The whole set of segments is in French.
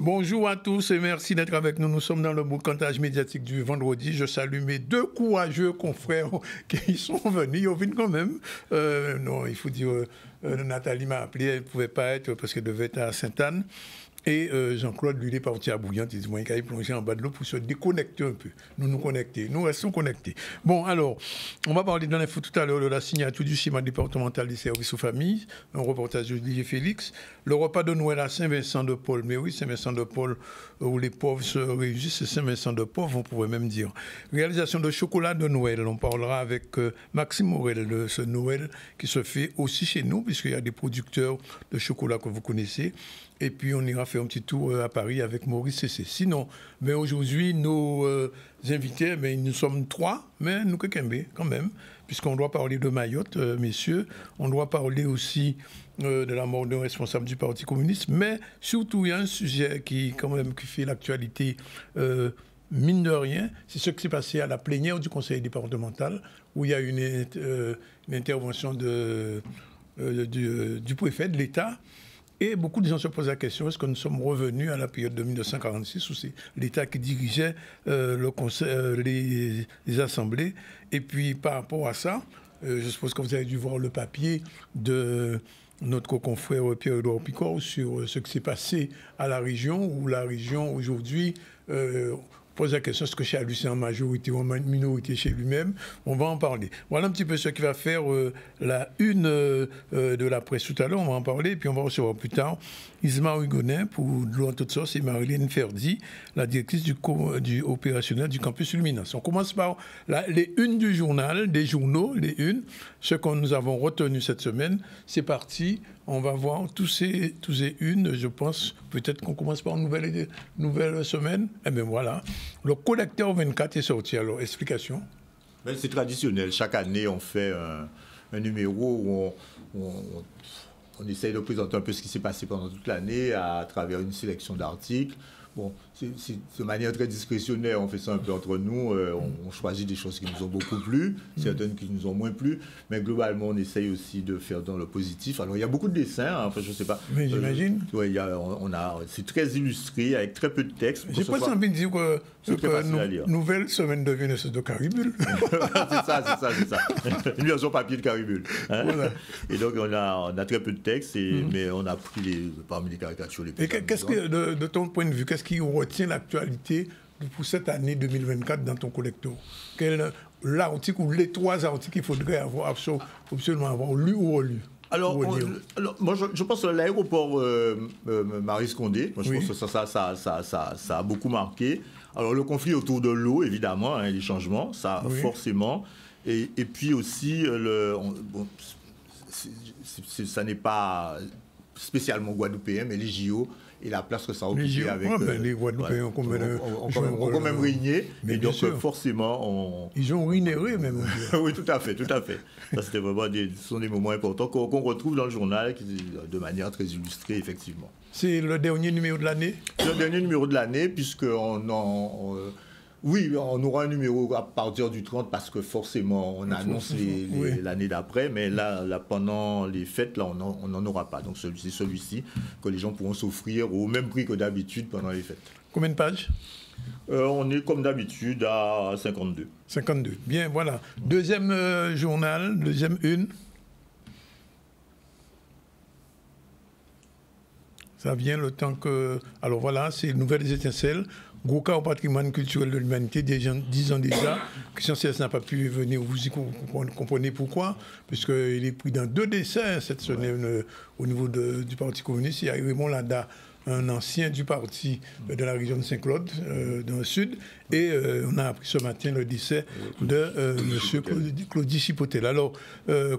Bonjour à tous et merci d'être avec nous. Nous sommes dans le boucantage médiatique du vendredi. Je salue mes deux courageux confrères qui sont venus. Ils viennent quand même. Non, il faut dire, Nathalie m'a appelé, elle ne pouvait pas être parce qu'elle devait être à Sainte-Anne. Et Jean-Claude, lui, il est parti à Bouillante. Il dit, moi, il a plongé en bas de l'eau pour se déconnecter un peu. Nous connecter. Nous restons connectés. Bon, alors, on va parler dans l'info tout à l'heure de la signature du schéma départemental des services aux familles. Un reportage de Didier Félix. Le repas de Noël à Saint-Vincent-de-Paul. Mais oui, Saint-Vincent-de-Paul, où les pauvres se réunissent, c'est Saint-Vincent-de-Paul, on pourrait même dire. Réalisation de chocolat de Noël. On parlera avec Maxime Morel de ce Noël qui se fait aussi chez nous, puisqu'il y a des producteurs de chocolat que vous connaissez. Et puis, on ira faire un petit tour à Paris avec Maurice Cessé. Sinon, mais aujourd'hui, nos invités, mais nous sommes trois, mais nous quelqu'un quand même, puisqu'on doit parler de Mayotte, messieurs. On doit parler aussi de la mort d'un responsable du Parti communiste. Mais surtout, il y a un sujet qui fait l'actualité, mine de rien. C'est ce qui s'est passé à la plénière du conseil départemental, où il y a une intervention du préfet de l'État. Et beaucoup de gens se posent la question, est-ce que nous sommes revenus à la période de 1946 où c'est l'État qui dirigeait le conseil, les assemblées. Et puis par rapport à ça, je suppose que vous avez dû voir le papier de notre confrère Pierre-Édouard Picot sur ce qui s'est passé à la région, où la région aujourd'hui pose la question, est-ce que chez lui c'est en majorité ou en minorité chez lui-même? On va en parler. Voilà un petit peu ce qui va faire la une de la presse tout à l'heure, on va en parler, et puis on va recevoir plus tard Isma Hugonin pour de l'eau en toute sorte, et Marilyn Ferdi, la directrice du opérationnel du campus Luminance. On commence par les unes du journal, des journaux, les unes, ce que nous avons retenu cette semaine. C'est parti, on va voir tous ces unes, je pense, peut-être qu'on commence par une nouvelle semaine. Eh bien voilà, le collecteur 24 est sorti, alors explication. Ben, c'est traditionnel, chaque année on fait un numéro où on essaye de présenter un peu ce qui s'est passé pendant toute l'année à travers une sélection d'articles. Bon, c'est de manière très discrétionnaire, on fait ça un peu entre nous, on choisit des choses qui nous ont beaucoup plu, certaines qui nous ont moins plu, mais globalement on essaye aussi de faire dans le positif. Alors il y a beaucoup de dessins, hein, enfin je ne sais pas. Mais j'imagine. Ouais, c'est très illustré, avec très peu de texte. J'ai pas envie de dire que nouvelle semaine devient une sorte de caribule. c'est ça. Une version papier de caribule. Hein? Voilà. Et donc on a très peu de texte, mais on a pris parmi les caricatures les plus. Et qu'est-ce que, de ton point de vue, qu'est-ce qui retient l'actualité pour cette année 2024 dans ton collecteur? L'article ou les trois articles qu'il faudrait absolument avoir lu ou relu? Alors moi, je pense que l'aéroport Maryse Condé, moi, je pense que ça a beaucoup marqué. Alors, le conflit autour de l'eau, évidemment, hein, les changements, ça, forcément. Et puis aussi, ça n'est pas spécialement guadeloupéen, mais les JO et la place que ça a occupé avec... les Guadeloupéens ont quand même régné. Et donc, forcément, ils ont rénéré, même. Oui, tout à fait. Ça, c'était vraiment ce sont des moments importants qu'on retrouve dans le journal de manière très illustrée, effectivement. C'est le dernier numéro de l'année? C'est le dernier numéro de l'année, puisqu'on aura un numéro à partir du 30 parce que forcément on annonce l'année d'après, mais là pendant les fêtes, là on n'en aura pas. Donc c'est celui-ci que les gens pourront s'offrir au même prix que d'habitude pendant les fêtes. Combien de pages? On est comme d'habitude à 52. 52, bien, voilà. Deuxième journal, deuxième une. Ça vient le temps que... Alors voilà, c'est Nouvelles Étincelles. Gros cas au patrimoine culturel de l'humanité, 10 ans déjà. Christian CS n'a pas pu venir, vous comprenez pourquoi, puisqu'il est pris dans 2 décès cette semaine au niveau du Parti communiste. Il y a Raymond Lada, un ancien du parti de la région de Saint-Claude, dans le sud, et on a appris ce matin le décès de M. Claudie Chipotel. Alors,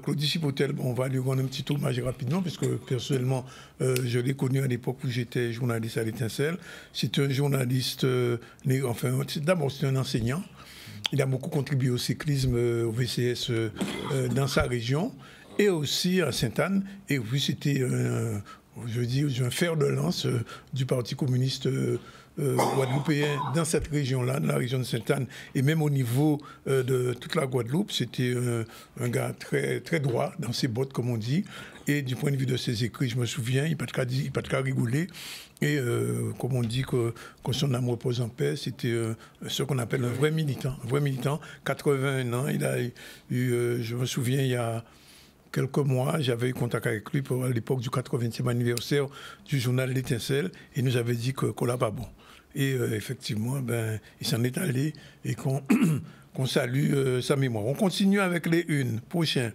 Claudie Chipotel, on va lui rendre un petit hommage rapidement, puisque personnellement, je l'ai connu à l'époque où j'étais journaliste à l'Étincelle. C'est un journaliste, d'abord c'est un enseignant. Il a beaucoup contribué au cyclisme, au VCS dans sa région, et aussi à Sainte-Anne. Et puis c'était un fer de lance du Parti communiste guadeloupéen dans cette région-là, dans la région de Sainte-Anne, et même au niveau de toute la Guadeloupe. C'était un gars très, très droit dans ses bottes, comme on dit. Et du point de vue de ses écrits, je me souviens, il n'y a pas de cas rigoler. Et comme on dit que son âme repose en paix, c'était ce qu'on appelle un vrai militant. 81 ans, il a eu, je me souviens, il y a quelques mois, j'avais eu contact avec lui à l'époque du 80e anniversaire du journal L'Étincelle, et il nous avait dit qu'on n'a pas bon. Et effectivement, il s'en est allé et qu'on salue sa mémoire. On continue avec les unes. Prochain.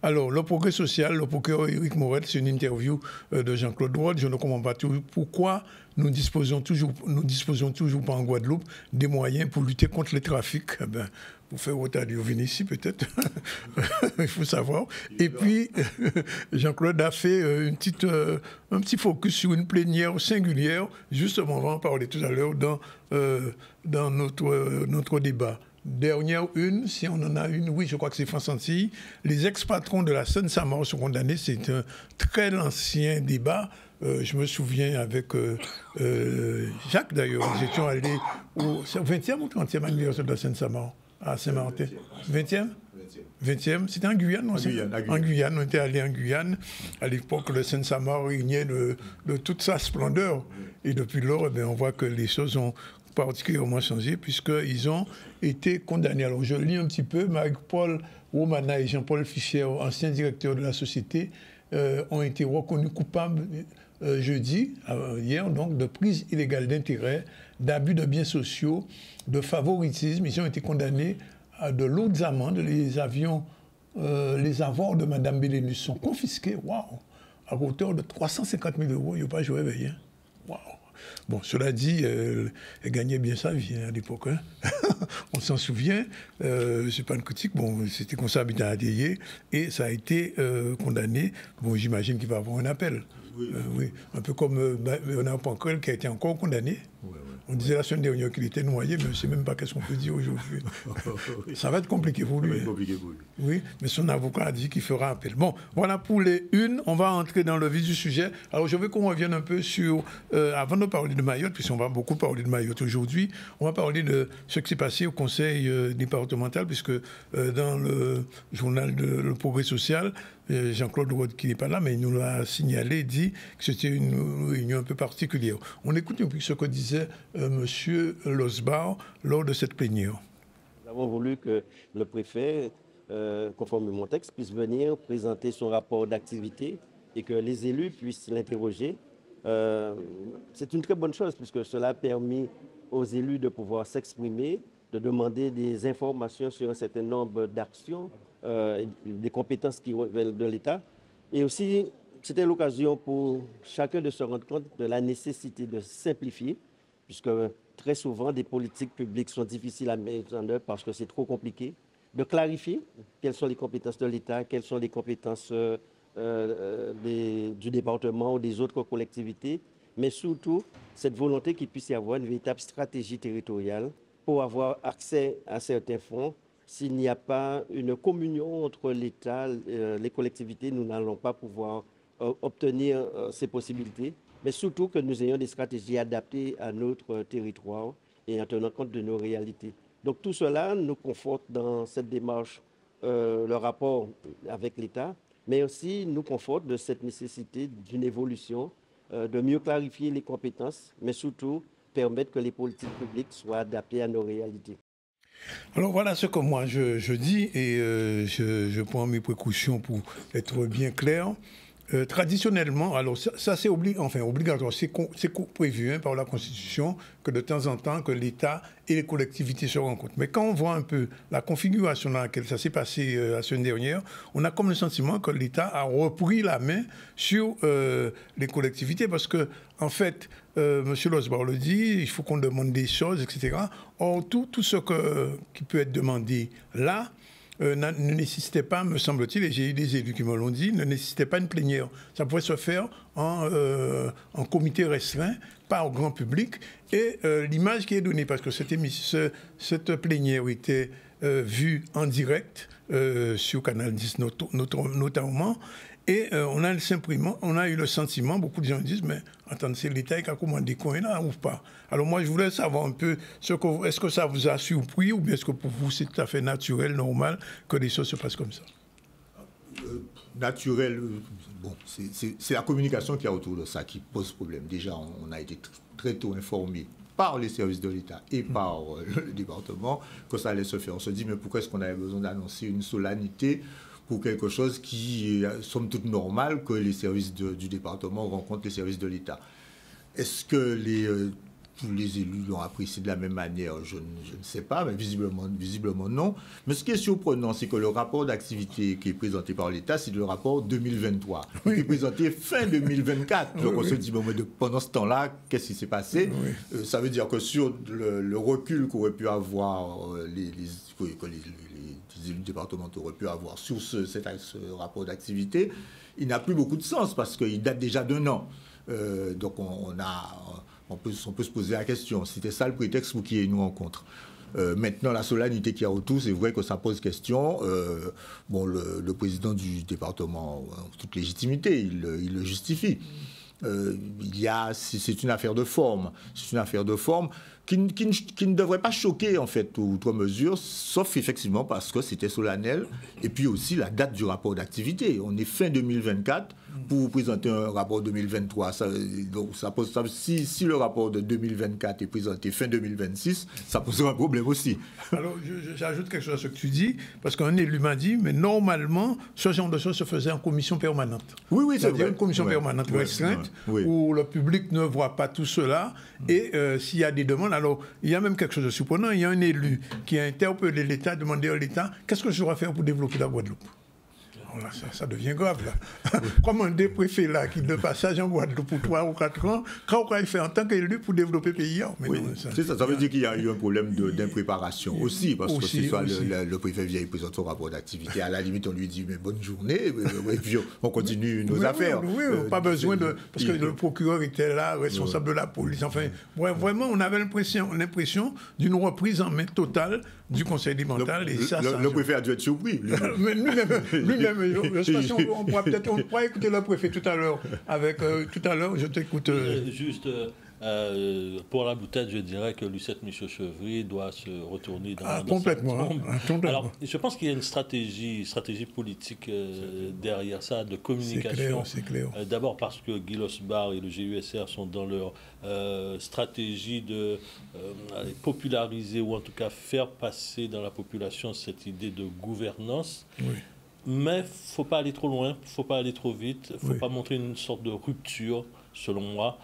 Alors, le progrès social, le procureur Éric Morel, c'est une interview de Jean-Claude Rod. Je ne comprends pas pourquoi nous disposons toujours pas en Guadeloupe des moyens pour lutter contre les trafics. Pour faire autant de venir ici, peut-être. Il faut savoir. Et puis, Jean-Claude a fait un petit focus sur une plénière singulière. Justement, on va en parler tout à l'heure dans notre débat. Dernière une, si on en a une, oui, je crois que c'est France Antilles. Les ex-patrons de la Seine-Saint-Maur sont condamnés. C'est un très ancien débat. Je me souviens avec Jacques, d'ailleurs. Nous étions allés au 20e ou 30e anniversaire de la Seine-Saint-Maur à Saint-Martin. 20e 20e, c'était en Guyane, non? En Guyane, on était allé en Guyane. À l'époque, le Seine-Saint-Maur régnait de toute sa splendeur. Et depuis lors, on voit que les choses ont particulièrement changé puisqu'ils ont été condamnés. Alors je lis un petit peu, Marc-Paul Romana et Jean-Paul Fischer, anciens directeurs de la société, ont été reconnus coupables hier, donc, de prise illégale d'intérêt, d'abus de biens sociaux, de favoritisme. Ils ont été condamnés à de lourdes amendes. Les avoirs de Mme Bélénus sont confisqués, à hauteur de 350 000 €. Il n'y a pas joué rien. Bon, cela dit, elle gagnait bien sa vie à l'époque. On s'en souvient. C'est pas une critique. Bon, c'était comme ça, habitant à Adélier, et ça a été condamné. Bon, j'imagine qu'il va y avoir un appel. Oui. Un peu comme Bernard Pancrel qui a été encore condamné. On disait la semaine dernière qu'il était noyé, mais je ne sais même pas qu'est-ce qu'on peut dire aujourd'hui. Ça va être compliqué pour lui. Oui, mais son avocat a dit qu'il fera appel. Bon, voilà pour les unes. On va entrer dans le vif du sujet. Alors, je veux qu'on revienne un peu sur... avant de parler de Mayotte, puisqu'on va beaucoup parler de Mayotte aujourd'hui, on va parler de ce qui s'est passé au conseil départemental, puisque dans le journal de Le Progrès social, Jean-Claude Rod, qui n'est pas là, mais il nous l'a signalé, dit que c'était une réunion un peu particulière. On écoute un peu ce que disait M. Losbar lors de cette plénière. Nous avons voulu que le préfet, conformément au texte, puisse venir présenter son rapport d'activité et que les élus puissent l'interroger. C'est une très bonne chose puisque cela a permis aux élus de pouvoir s'exprimer, de demander des informations sur un certain nombre d'actions, des compétences qui relèvent de l'État. Et aussi, c'était l'occasion pour chacun de se rendre compte de la nécessité de simplifier, puisque très souvent, des politiques publiques sont difficiles à mettre en œuvre parce que c'est trop compliqué, de clarifier quelles sont les compétences de l'État, quelles sont les compétences du département ou des autres collectivités, mais surtout cette volonté qu'il puisse y avoir une véritable stratégie territoriale pour avoir accès à certains fonds. S'il n'y a pas une communion entre l'État, les collectivités, nous n'allons pas pouvoir obtenir ces possibilités, mais surtout que nous ayons des stratégies adaptées à notre territoire et en tenant compte de nos réalités. Donc tout cela nous conforte dans cette démarche, le rapport avec l'État, mais aussi nous conforte de cette nécessité d'une évolution, de mieux clarifier les compétences, mais surtout permettre que les politiques publiques soient adaptées à nos réalités. Alors voilà ce que moi je dis et je prends mes précautions pour être bien clair. Traditionnellement, alors ça c'est obligatoire, c'est prévu par la Constitution que de temps en temps que l'État et les collectivités se rencontrent. Mais quand on voit un peu la configuration dans laquelle ça s'est passé la semaine dernière, on a comme le sentiment que l'État a repris la main sur les collectivités parce que en fait, M. Losbar le dit, il faut qu'on demande des choses, etc. Or, tout ce qui peut être demandé là, ne nécessitait pas, me semble-t-il, et j'ai eu des élus qui me l'ont dit, ne nécessitait pas une plénière. Ça pouvait se faire en comité restreint, pas au grand public. Et l'image qui est donnée, parce que cette plénière était vue en direct sur Canal 10 notamment, et on a eu le sentiment, beaucoup de gens disent, mais attendez, c'est l'État qui a commandé coin là ou pas? Alors moi, je voulais savoir un peu, est-ce que ça vous a surpris ou bien est-ce que pour vous, c'est tout à fait naturel, normal, que les choses se passent comme ça? naturel. Bon, c'est la communication qu'il y a autour de ça qui pose problème. Déjà, on a été très tôt informés par les services de l'État et par le département que ça allait se faire. On se dit, mais pourquoi est-ce qu'on avait besoin d'annoncer une solennité pour quelque chose qui est somme toute normal que les services du département rencontrent les services de l'État? Est-ce que tous les élus l'ont apprécié de la même manière? Je ne sais pas, mais visiblement non. Mais ce qui est surprenant, c'est que le rapport d'activité qui est présenté par l'État, c'est le rapport 2023, qui est présenté fin 2024. Donc on se dit, bon, mais pendant ce temps-là, qu'est-ce qui s'est passé? Ça veut dire que sur le recul qu'auraient pu avoir les élus départementaux auraient pu avoir sur ce rapport d'activité, il n'a plus beaucoup de sens parce qu'il date déjà d'1 an. Donc on peut se poser la question. C'était ça le prétexte pour qu'il y ait une rencontre. Maintenant, la solennité qu'il y a autour, c'est vrai que ça pose question. Le président du département, en toute légitimité, il le justifie. C'est une affaire de forme. C'est une affaire de forme qui ne devrait pas choquer, en fait, outre mesure, sauf effectivement parce que c'était solennel. Et puis aussi la date du rapport d'activité. On est fin 2024 pour vous présenter un rapport 2023. Si le rapport de 2024 est présenté fin 2026, ça posera un problème aussi. Alors, j'ajoute quelque chose à ce que tu dis, parce qu'un élu m'a dit, mais normalement, ce genre de choses se faisait en commission permanente. Oui, c'est C'est-à-dire vrai. une commission permanente restreinte, où le public ne voit pas tout cela, et s'il y a des demandes, alors il y a même quelque chose de surprenant, il y a un élu qui a interpellé l'État, demandé à l'État, qu'est-ce que je dois faire pour développer la Guadeloupe? Là, ça devient grave, là. Comme un des préfets, là, qui de passage en Guadeloupe pour 3 ou 4 ans, quand il fait en tant qu'élu pour développer le pays. Oui, ça veut dire qu'il y a eu un problème d'impréparation aussi, parce que si soit le préfet vient, il présente son rapport d'activité, à la limite, on lui dit, mais bonne journée, et puis on continue nos affaires. Oui, pas besoin de... Parce que le procureur était là, responsable de la police, enfin, vraiment, on avait l'impression d'une reprise en main totale du conseil départemental. Le préfet a dû être surpris. Lui-même, on pourra écouter le préfet tout à l'heure. Tout à l'heure, je t'écoute. Juste pour la boutade, je dirais que Lucette Michaud-Chevry doit se retourner dans complètement. Alors, je pense qu'il y a une stratégie politique derrière ça, de communication. C'est clair. D'abord parce que Guy Losbar et le GUSR sont dans leur stratégie de populariser ou en tout cas faire passer dans la population cette idée de gouvernance. Oui. Mais il ne faut pas aller trop loin, il ne faut pas aller trop vite, il ne faut pas montrer une sorte de rupture, selon moi,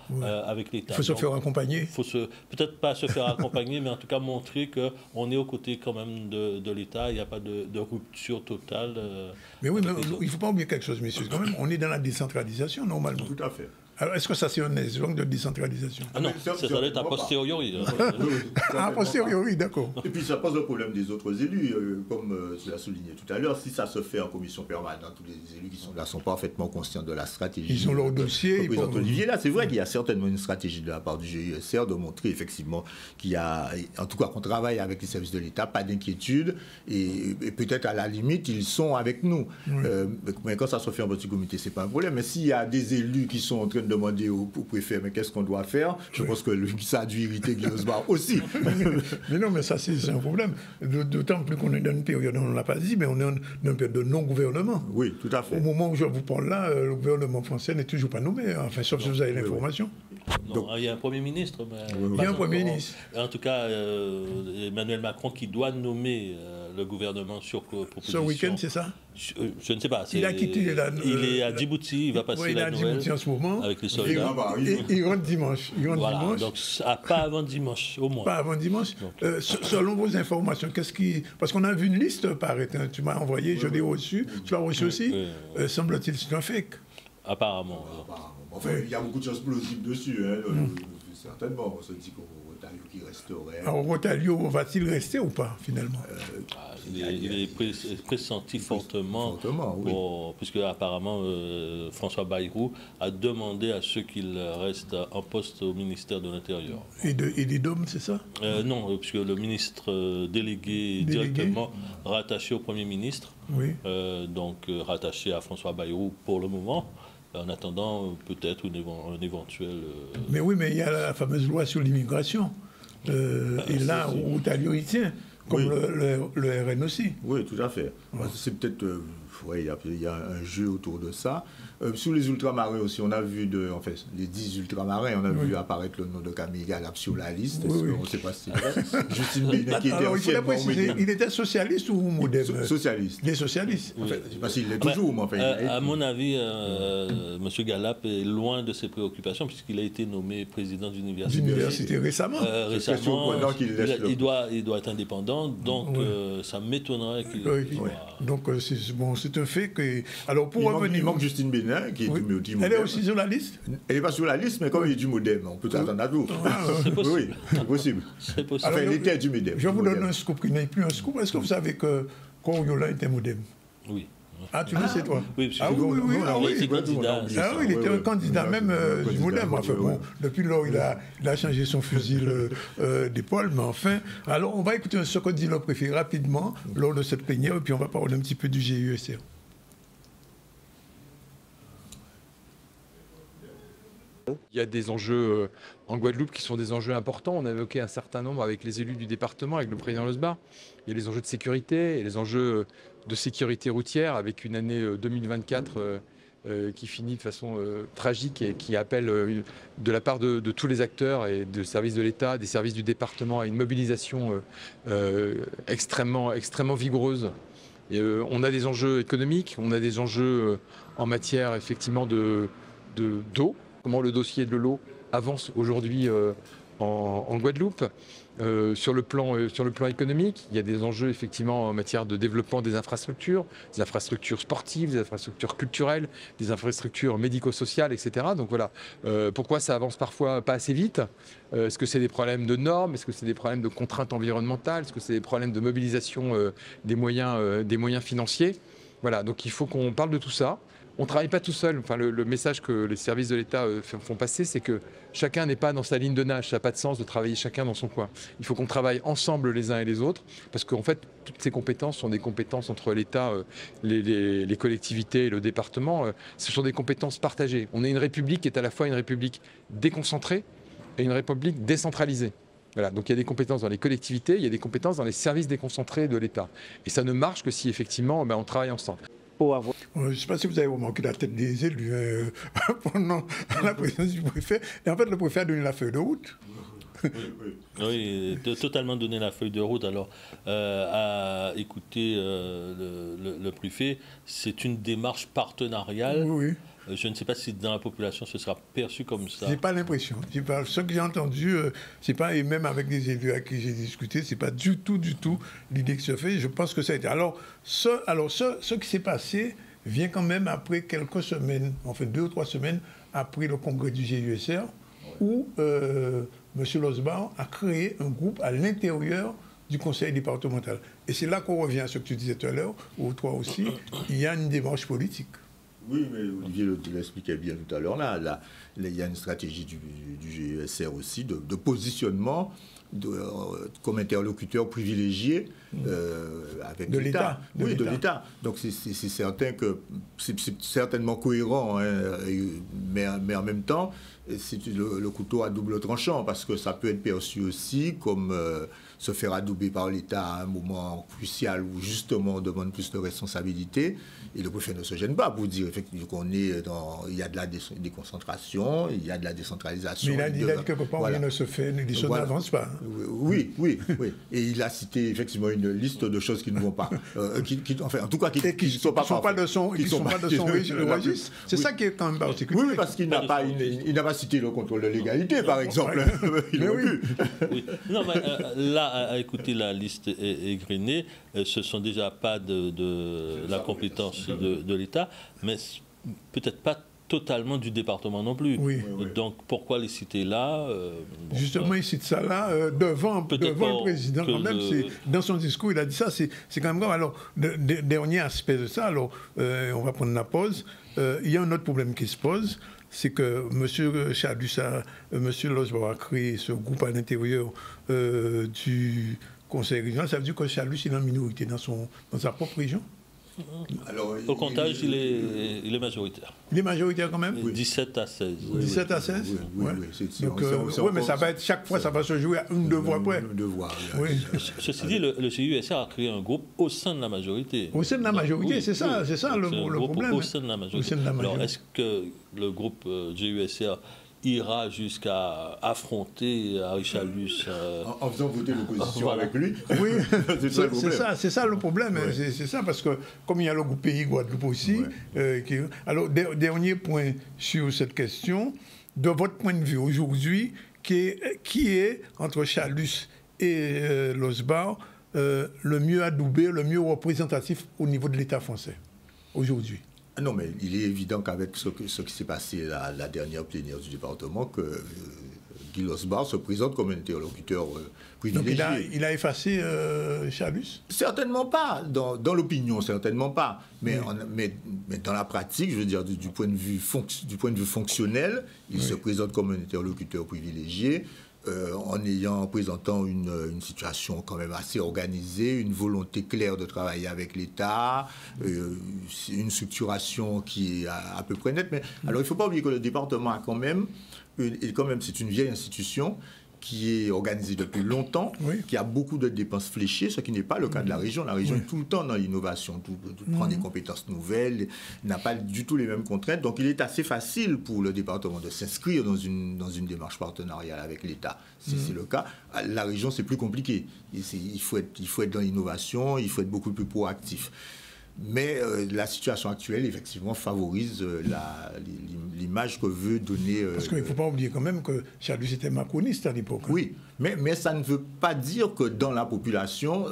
avec l'État. Il faut se faire accompagner. Il faut peut-être pas se faire accompagner, mais en tout cas montrer qu'on est aux côtés quand même de l'État, il n'y a pas de rupture totale. Mais oui, mais il ne faut pas oublier quelque chose, messieurs, quand même, on est dans la décentralisation, normalement. Tout à fait. Alors, est-ce que ça, c'est un exemple de décentralisation? Ah non, ça doit être a posteriori. A posteriori, d'accord. Et puis ça pose le problème des autres élus, comme tu l'as souligné tout à l'heure. Si ça se fait en commission permanente, tous les élus qui sont là sont parfaitement conscients de la stratégie. Ils ont leur dossier. Olivier, là, c'est vrai qu'il y a certainement une stratégie de la part du GUSR de montrer effectivement qu'il y a, en tout cas qu'on travaille avec les services de l'État, pas d'inquiétude, et peut-être à la limite, ils sont avec nous. Mais quand ça se fait en petit comité, c'est pas un problème. Mais s'il y a des élus qui sont en train de demander au préfet, mais qu'est-ce qu'on doit faire? Je pense que ça a dû irriter Guy Losbar aussi. Mais non, mais ça, c'est un problème. D'autant plus qu'on est dans une période, on ne l'a pas dit, mais on est dans une période de non-gouvernement. Oui, tout à fait. Au moment où je vous parle là, le gouvernement français n'est toujours pas nommé, enfin, sauf si vous avez l'information. Non, il y a un Premier ministre. Mais il y a un Premier ministre. En tout cas, Emmanuel Macron qui doit nommer le gouvernement sur proposition. Ce week-end, c'est ça? Je ne sais pas. Il a quitté il est à Djibouti, il va passer la Noël. Il est à Djibouti en ce moment. Avec les soldats. Il rentre dimanche. Voilà, donc pas avant dimanche, au moins. Pas avant dimanche. Selon vos informations, parce qu'on a vu une liste paraître, tu m'as envoyé, je l'ai reçu, tu l'as reçu aussi. Semble-t-il c'est un fake? Apparemment. Enfin, il y a beaucoup de choses plausibles dessus. Certainement, on se dit qu'au Rotalio qui resterait. Alors, Rotalio, va-t-il rester ou pas, finalement? Il est pressenti fortement, oui. puisque apparemment François Bayrou a demandé à ceux qu'il reste en poste au ministère de l'Intérieur. Et des DOM, c'est ça? Non, puisque le ministre délégué est directement rattaché au Premier ministre, donc rattaché à François Bayrou pour le moment. En attendant peut-être un éventuel... Mais oui, mais il y a la fameuse loi sur l'immigration. Et là, Rotalio y tient. comme le RN aussi. Oui, tout à fait. Ouais. C'est peut-être... il y a un jeu autour de ça. Sur les ultramarins aussi, on a vu, les 10 ultramarins, on a vu apparaître le nom de Camille Galap sur la liste. On ne sait pas si Justine Bénin qui était anciennement... Il était socialiste ou modem? Socialiste. Il est socialiste. En fait, je ne sais pas s'il l'est toujours, mais enfin... à mon avis, M. Galap est loin de ses préoccupations puisqu'il a été nommé président d'université récemment. Il doit être indépendant, donc ça m'étonnerait qu'il... Donc c'est un fait que... Alors pour revenir... Il manque Justine Bénin, qui est du modem. Elle est aussi sur la liste? Elle n'est pas sur la liste, mais comme il est du modem, on peut s'attendre à tout. C'est possible. Oui, c'est possible. C'est possible. Alors, elle était du modem. Je vous donne un scoop, il n'est plus un scoop. Est-ce que vous savez que Coriola était modem? Oui. Ah, tu le sais, toi? Oui, il était candidat. Il était un candidat même du modem. Enfin, bon, depuis lors, il a changé son fusil d'épaule, mais enfin... Alors, on va écouter ce que dit le préfet rapidement lors de cette plénière, et puis on va parler un petit peu du GUSR. Il y a des enjeux en Guadeloupe qui sont des enjeux importants. On a évoqué un certain nombre avec les élus du département, avec le président Losbar. Il y a les enjeux de sécurité et les enjeux de sécurité routière avec une année 2024 qui finit de façon tragique et qui appelle de la part de tous les acteurs et des services de l'État, des services du département à une mobilisation extrêmement vigoureuse. Et, on a des enjeux économiques, on a des enjeux en matière effectivement d'eau. Comment le dossier de l'eau avance aujourd'hui en Guadeloupe. Sur le plan économique, il y a des enjeux effectivement en matière de développement des infrastructures sportives, des infrastructures culturelles, des infrastructures médico-sociales, etc. Donc voilà, pourquoi ça avance parfois pas assez vite? Est-ce que c'est des problèmes de normes? Est-ce que c'est des problèmes de contraintes environnementales? Est-ce que c'est des problèmes de mobilisation des moyens financiers? Voilà, donc il faut qu'on parle de tout ça. On ne travaille pas tout seul. Enfin, le message que les services de l'État font passer, c'est que chacun n'est pas dans sa ligne de nage. Ça n'a pas de sens de travailler chacun dans son coin. Il faut qu'on travaille ensemble les uns et les autres, parce qu'en fait, toutes ces compétences sont des compétences entre l'État, les collectivités et le département. Ce sont des compétences partagées. On est une république qui est à la fois une république déconcentrée et une république décentralisée. Voilà, donc il y a des compétences dans les collectivités, il y a des compétences dans les services déconcentrés de l'État. Et ça ne marche que si effectivement on travaille ensemble. Je ne sais pas si vous avez remarqué la tête des élus pendant la présidence du préfet. Et en fait, le préfet a donné la feuille de route. Oui, totalement donné la feuille de route. Alors, à écouter le préfet, c'est une démarche partenariale. Oui. Je ne sais pas si dans la population ce sera perçu comme ça. J'ai pas l'impression. Ce que j'ai entendu, c'est pas, et même avec des élus à qui j'ai discuté, c'est pas du tout l'idée qui se fait. Je pense que ça a été. Alors, ce qui s'est passé vient quand même après quelques semaines, enfin 2 ou 3 semaines après le congrès du GUSR, où M. Losbar a créé un groupe à l'intérieur du conseil départemental. Et c'est là qu'on revient à ce que tu disais tout à l'heure, ou toi aussi, il y a une démarche politique. Oui, mais Olivier l'expliquait bien tout à l'heure. Là, il y a une stratégie du GUSR aussi de positionnement comme interlocuteur privilégié avec l'État. Oui, de l'État. Donc c'est certain que c'est certainement cohérent, hein, mais en même temps, c'est le couteau à double tranchant parce que ça peut être perçu aussi comme se faire adouber par l'État à un moment crucial où justement on demande plus de responsabilité. Et le préfet ne se gêne pas pour dire effectivement il y a de la déconcentration, il y a de la décentralisation. Mais il a dit quelque part, rien ne se fait, les choses n'avancent pas. Oui. Et il a cité effectivement une liste de choses qui ne vont pas. Enfin, en tout cas, qui ne sont pas de son registre. C'est ça qui est quand même particulier. Oui, parce qu'il n'a pas cité le contrôle de légalité, par exemple. Oui. Non, mais là, à écouter la liste égrenée, ce ne sont déjà pas de la compétence de l'État, mais peut-être pas totalement du département non plus. Oui. Donc pourquoi les citer là Justement, il cite ça là, devant le président. Quand même, dans son discours, il a dit ça, c'est quand même grave. Alors, dernier aspect de ça, alors, on va prendre la pause. Il y a un autre problème qui se pose, c'est que M. Chadus, M. Losbar a créé ce groupe à l'intérieur du conseil régional. Ça veut dire que Chadus est en minorité dans sa propre région? Alors, Au comptage, il est majoritaire. Il est majoritaire quand même? 17 à 16. 17 à 16? Oui, oui, mais ça va être, chaque fois, ça va se jouer à une, deux voix près. Deux voix. Oui. Ceci dit, le CUSR a créé un groupe au sein de la majorité. Au sein de la majorité, Oui, c'est ça le problème. Au sein de la majorité. Alors, est-ce que le groupe GUSR ira jusqu'à affronter Richalus en faisant voter l'opposition avec lui? Oui, c'est ça le problème. Ouais. C'est ça, parce que comme il y a le groupe Pays Guadeloupe aussi. Ouais. Alors, dernier point sur cette question, de votre point de vue aujourd'hui, qui est entre Chalus et Losbar le mieux adoubé, le mieux représentatif au niveau de l'État français aujourd'hui? Non, mais il est évident qu'avec ce qui s'est passé la dernière plénière du département, que Guy Losbar se présente comme un interlocuteur privilégié. Donc il a effacé Chalus? Certainement pas. Dans l'opinion, certainement pas. Mais, mais dans la pratique, je veux dire, du point de vue fonctionnel, il se présente comme un interlocuteur privilégié. En présentant une situation quand même assez organisée, une volonté claire de travailler avec l'État, une structuration qui est à peu près nette. Mais alors, il ne faut pas oublier que le département a quand même c'est une vieille institution qui est organisée depuis longtemps, qui a beaucoup de dépenses fléchées, ce qui n'est pas le cas de la région. La région est tout le temps dans l'innovation, prend des compétences nouvelles, n'a pas du tout les mêmes contraintes. Donc il est assez facile pour le département de s'inscrire dans une démarche partenariale avec l'État. Si c'est le cas, la région, c'est plus compliqué. Il faut être dans l'innovation, il faut être beaucoup plus proactif. Mais la situation actuelle, effectivement, favorise l'image que veut donner... Parce qu'il ne faut pas oublier quand même que Chalus était macroniste à l'époque. Oui, mais ça ne veut pas dire que dans la population,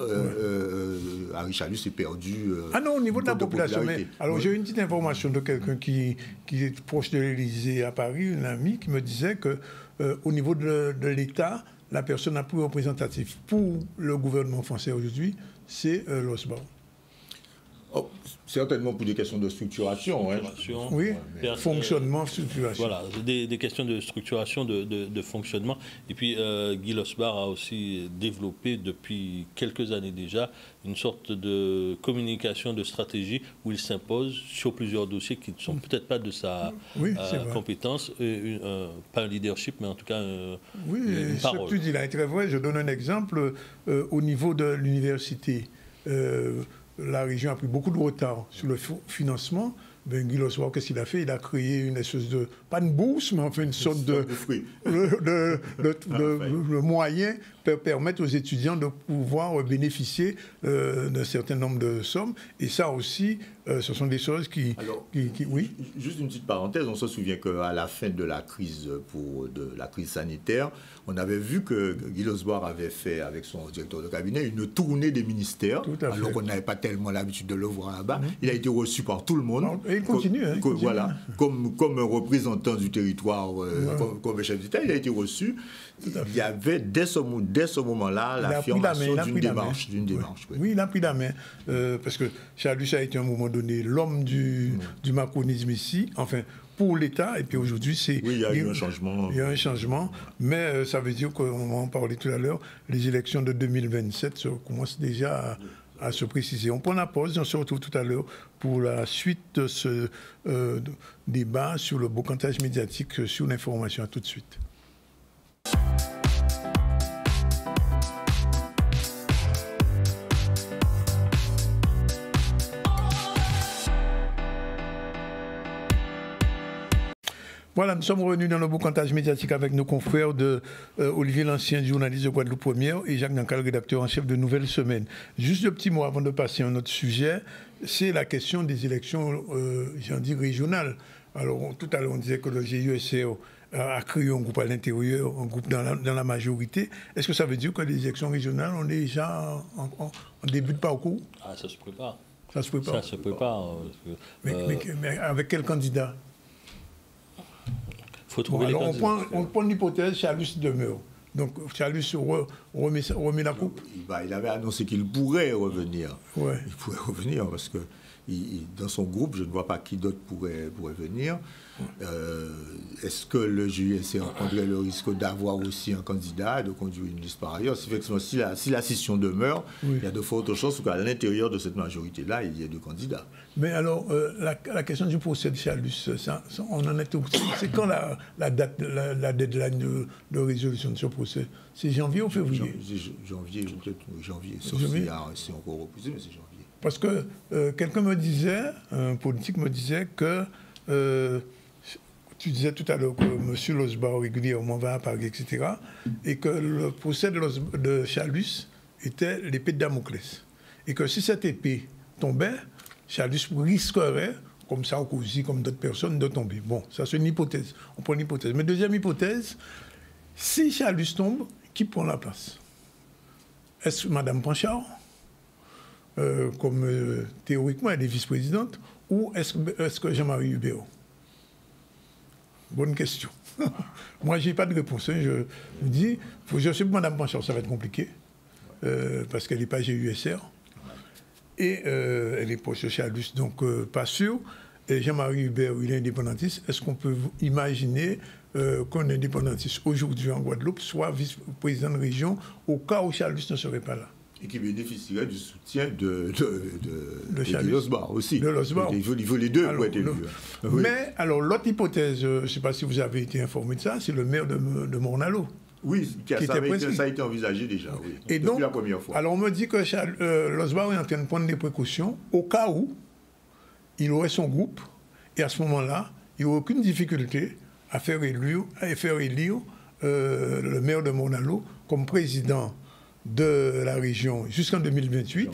Harry Chalus est perdu... Ah non, au niveau de la population. Mais, alors j'ai une petite information de quelqu'un qui est proche de l'Élysée à Paris, un ami, qui me disait qu'au niveau de l'État, la personne la plus représentative pour le gouvernement français aujourd'hui, c'est Losbar. Oh, certainement pour des questions de structuration. Oui, fonctionnement, structuration. Voilà, des questions de structuration, de fonctionnement. Et puis, Guy Losbar a aussi développé depuis quelques années déjà une sorte de communication, de stratégie où il s'impose sur plusieurs dossiers qui ne sont peut-être pas de sa compétence, pas un leadership, mais en tout cas une parole. Ce que tu dis là est très vrai. Je donne un exemple. Au niveau de l'université, la région a pris beaucoup de retard sur le financement. Guy Losbar, qu'est-ce qu'il a fait? Il a créé une espèce de, pas une bourse, mais enfin une sorte de moyen pour permettre aux étudiants de pouvoir bénéficier d'un certain nombre de sommes. Et ça aussi, ce sont des choses qui... Oui. Juste une petite parenthèse, on se souvient qu'à la fin de la crise sanitaire, on avait vu que Guy Losbar avait fait avec son directeur de cabinet une tournée des ministères, alors qu'on n'avait pas tellement l'habitude de le voir là-bas. Il a été reçu par tout le monde. Et il continue. Voilà, comme un représentant du territoire, comme chef d'État, il a été reçu. Il y avait dès ce moment-là l'affirmation d'une démarche. Oui, il a pris la main. Parce que Chalus a été à un moment donné l'homme du macronisme ici, enfin pour l'État, et puis aujourd'hui c'est... Oui, il y a eu un changement. Il y a un changement, mais ça veut dire qu'on va en parler tout à l'heure, les élections de 2027 commencent déjà à se préciser. On prend la pause et on se retrouve tout à l'heure pour la suite de ce débat sur le bocantage médiatique sur l'information. À tout de suite. Voilà, nous sommes revenus dans le bocantage médiatique avec nos confrères de Olivier Lancien, journaliste de Guadeloupe Première, et Jacques Nancal, rédacteur en chef de Nouvelles Semaines. Juste 2 petits mots avant de passer à un autre sujet, c'est la question des élections, j'en dis régionales. Alors, tout à l'heure, on disait que le GUSR a créé un groupe à l'intérieur, un groupe dans la majorité. Est-ce que ça veut dire que les élections régionales, on est déjà en début de parcours? Ah, ça se prépare. Ça se prépare? Ça se prépare. Mais avec quel candidat? Faut trouver les candidats. On prend l'hypothèse, Chalus demeure. Donc Chalus remet la coupe. Il avait annoncé qu'il pourrait revenir. Ouais. Il pourrait revenir parce que dans son groupe, je ne vois pas qui d'autre pourrait venir. Est-ce que le JUSC prendrait le risque d'avoir aussi un candidat et de conduire une liste par ailleurs? Effectivement, si la scission demeure, il y a de fortes chances qu'à l'intérieur de cette majorité-là, il y ait 2 candidats. Mais alors, la question du procès de Chalus, on en est où? C'est quand la date, la deadline de résolution de ce procès? C'est janvier ou février? Janvier, peut-être janvier. Sauf si encore repoussé, mais c'est janvier. Parce que quelqu'un me disait, un politique me disait que tu disais tout à l'heure que M. Losbach régulièrement va à Paris, etc., et que le procès de Chalus était l'épée de Damoclès. Et que si cette épée tombait, Chalus risquerait, comme Sarkozy, comme d'autres personnes, de tomber. Bon, ça c'est une hypothèse. On prend une hypothèse. Mais deuxième hypothèse, si Chalus tombe, qui prend la place? Est-ce Mme Panchard, comme théoriquement elle est vice-présidente, ou est-ce que Jean-Marie Hubert? Bonne question. Moi, je n'ai pas de réponse. Hein. Je me dis, je sais que Mme Panchard, ça va être compliqué, parce qu'elle n'est pas GUSR, et elle est proche de Chalus, donc pas sûr. Et Jean-Marie Hubert, il est indépendantiste. Est-ce qu'on peut imaginer qu'un indépendantiste, aujourd'hui en Guadeloupe, soit vice-président de région, au cas où Chalus ne serait pas là? Et qui bénéficierait du soutien de Losbach aussi. De Losbach. Il veut les deux pour être élu. Oui. Mais alors l'autre hypothèse, je ne sais pas si vous avez été informé de ça, c'est le maire de Morne-à-l'eau. Oui, ça a été envisagé déjà, oui. Et depuis donc, la première fois. Alors on me dit que Losbach est en train de prendre des précautions au cas où il aurait son groupe, et à ce moment-là, il n'y aurait aucune difficulté à faire élire le maire de Morne-à-l'eau comme président de la région jusqu'en 2028,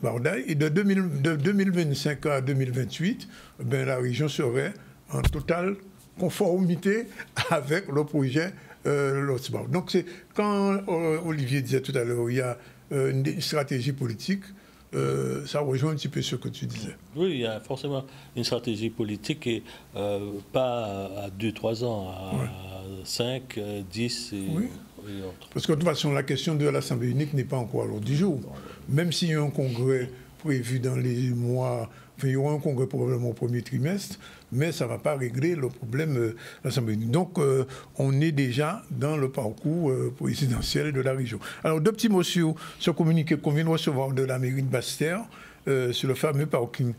Bardaï, et de 2025 à 2028, la région serait en totale conformité avec le projet Losbach. Donc c'est quand Olivier disait tout à l'heure, il y a une stratégie politique, ça rejoint un petit peu ce que tu disais. Oui, il y a forcément une stratégie politique et pas à 2-3 ans, à 5, 10 et... Oui. Parce que de toute façon, la question de l'Assemblée unique n'est pas encore à l'ordre du jour. Même s'il y a un congrès prévu dans les mois, il y aura un congrès probablement au premier trimestre, mais ça ne va pas régler le problème de l'Assemblée unique. Donc, on est déjà dans le parcours présidentiel de la région. Alors, 2 petits mots sur ce communiqué qu'on vient de recevoir de la mairie de Basse-Terre sur le fameux parking.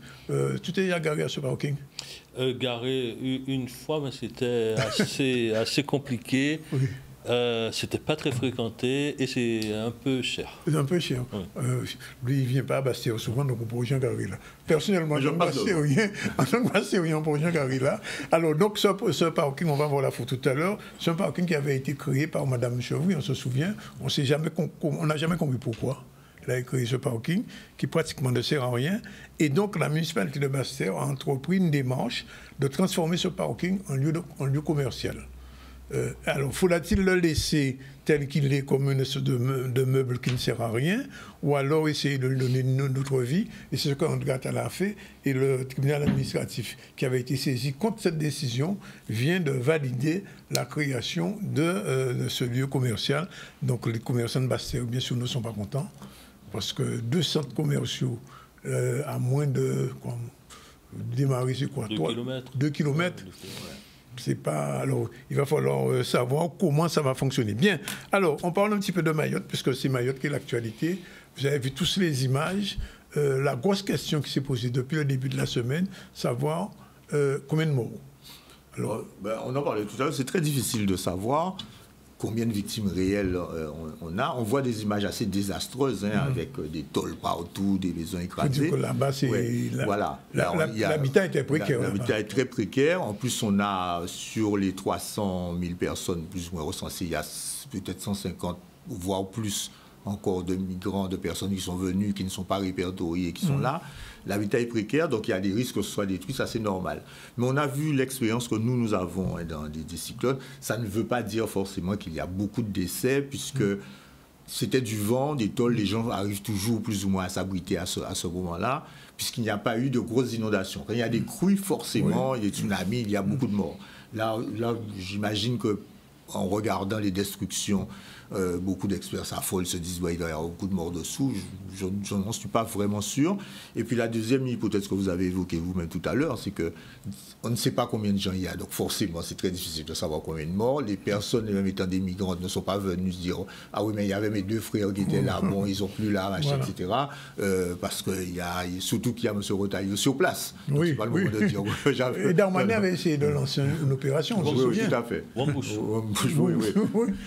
Tu t'es déjà garé à ce parking? Garé une fois, mais c'était assez compliqué. Oui. C'était pas très fréquenté et c'est un peu cher. C'est un peu cher. Oui. Lui, il ne vient pas à Basse-Terre souvent, donc on ne peut rien garder là. Personnellement, je ne passe rien pour rien garder là. Alors, donc, ce parking, on va voir la photo tout à l'heure, c'est un parking qui avait été créé par Mme Chevry, on se souvient. On n'a jamais compris pourquoi. Elle a créé ce parking qui pratiquement ne sert à rien. Et donc, la municipalité de Basse-Terre a entrepris une démarche de transformer ce parking en lieu commercial. Alors, faudra-t-il le laisser tel qu'il est comme une sorte de meuble qui ne sert à rien, ou alors essayer de lui donner une autre vie? Et c'est ce qu'André Attal a fait. Et le tribunal administratif qui avait été saisi contre cette décision vient de valider la création de ce lieu commercial. Donc, les commerçants de Basse-Terre, bien sûr, ne sont pas contents, parce que 2 centres commerciaux à moins de... démarrer, c'est quoi? 2 kilomètres. 2 kilomètres. C'est pas... Alors, il va falloir savoir comment ça va fonctionner. Bien. Alors, on parle un petit peu de Mayotte, puisque c'est Mayotte qui est l'actualité. Vous avez vu tous les images. La grosse question qui s'est posée depuis le début de la semaine, savoir combien de morts. Alors, on en parlait tout à l'heure. C'est très difficile de savoir combien de victimes réelles on a. On voit des images assez désastreuses, avec des tôles partout, des maisons écrasées. Que là-bas, c'est... Voilà. L'habitat était précaire. L'habitat est très précaire. En plus, on a, sur les 300 000 personnes plus ou moins recensées, il y a peut-être 150, voire plus encore de migrants, de personnes qui sont venues, qui ne sont pas répertoriées, qui sont là. L'habitat est précaire, donc il y a des risques que ce soit détruit, ça c'est normal. Mais on a vu l'expérience que nous avons dans des cyclones. Ça ne veut pas dire forcément qu'il y a beaucoup de décès, puisque c'était du vent, des tôles, les gens arrivent toujours plus ou moins à s'abriter à ce moment-là, puisqu'il n'y a pas eu de grosses inondations. Quand il y a des crues, forcément, il y a des tsunamis, il y a beaucoup de morts. Là j'imagine qu'en regardant les destructions Beaucoup d'experts s'affolent, se disent il va y avoir beaucoup de morts dessous. Je n'en suis pas vraiment sûr. Et puis la deuxième hypothèse que vous avez évoquée vous-même tout à l'heure, c'est qu'on ne sait pas combien de gens il y a. Donc forcément, c'est très difficile de savoir combien de morts. Les personnes, même étant des migrantes, ne sont pas venues se dire « Ah oui, mais il y avait mes 2 frères qui étaient là, bon, ils sont plus là, machin, voilà. Etc. » Parce qu'il y a, surtout qu'il y a M. Retailleau sur place. Donc, oui, c'est pas le moment de dire « Et Darmanin avait essayé de lancer une opération, on se souvient. Tout à fait. Oui.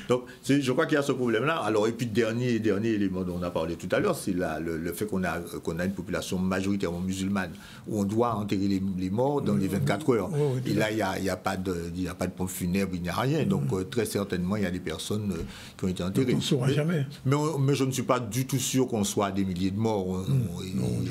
Donc, je crois qu'il y a ce problème-là. Alors, et puis, dernier élément dont on a parlé tout à l'heure, c'est le fait qu'on a une population majoritairement musulmane, où on doit enterrer les morts dans les 24 heures. Et là, il n'y a pas de pompe funèbre, il n'y a rien. Donc, très certainement, il y a des personnes qui ont été enterrées. On ne saura jamais. Mais je ne suis pas du tout sûr qu'on soit à des milliers de morts.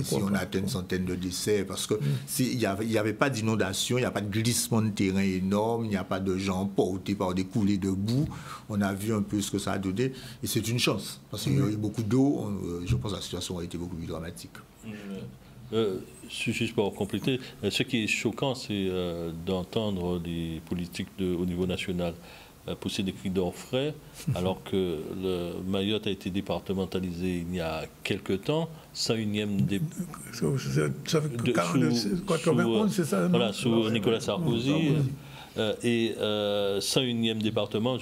Si on atteint une centaine de décès, parce qu'il n'y avait pas d'inondation, il n'y a pas de glissement de terrain énorme, il n'y a pas de gens portés par des coulées de boue. On a vu un peu ce que ça a donné. Et c'est une chance. Parce qu'il y a eu beaucoup d'eau. Je pense que la situation a été beaucoup plus dramatique. Juste pour compléter, ce qui est choquant, c'est d'entendre les politiques au niveau national pousser des cris d'orfraie, alors que Mayotte a été départementalisé il y a quelque temps, 101e sous Nicolas Sarkozy. Et 101e département,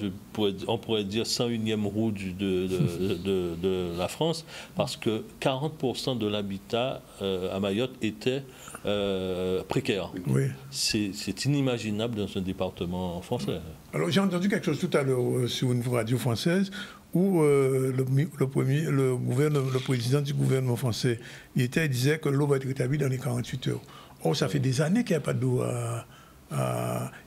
on pourrait dire 101e roue de la France, parce que 40% de l'habitat à Mayotte était précaire. Oui. C'est inimaginable dans un département français. Alors j'ai entendu quelque chose tout à l'heure sur une radio française où le président du gouvernement français il disait que l'eau va être rétablie dans les 48 heures. Or, ça fait des années qu'il n'y a pas d'eau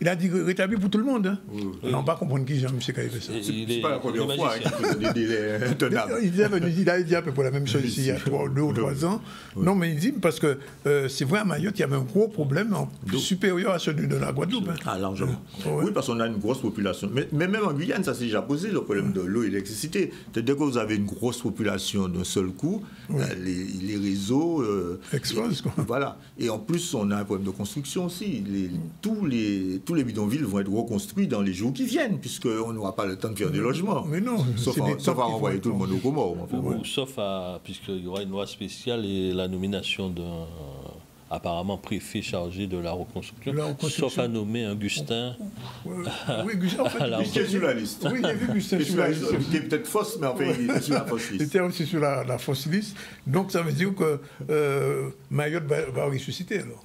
il a dit rétabli pour tout le monde. Hein. Oui. On ne va pas comprendre qui Jean-Michel qui a fait ça. C'est pas la première fois qu'il donne des délais intenables. Il a dit à peu près la même chose ici il y a 2 ou 3 ans. Oui. Non, mais il dit parce que c'est vrai à Mayotte, il y avait un gros problème supérieur à celui de la Guadeloupe. Ah, largement. Oui, parce qu'on a une grosse population. Mais même en Guyane, ça s'est déjà posé, le problème de l'eau et de l'électricité. Dès que vous avez une grosse population d'un seul coup, les réseaux explosent. Voilà. Et en plus, on a un problème de construction aussi. Tous les bidonvilles vont être reconstruits dans les jours qui viennent, puisqu'on n'aura pas le temps de faire des logements. Mais non, sauf à renvoyer tout le monde au Comores. Sauf puisqu'il y aura une loi spéciale et la nomination d'un apparemment préfet chargé de la reconstruction, sauf à nommer un Gustin. Oui, Gustin, en fait, Gustin est sur la liste. Oui, il y avait Gustin sur la liste. Qui est peut-être fausse, mais en fait, il est sur la fausse liste. Il était aussi sur la fausse liste. Donc, ça veut dire que Mayotte va ressusciter, alors.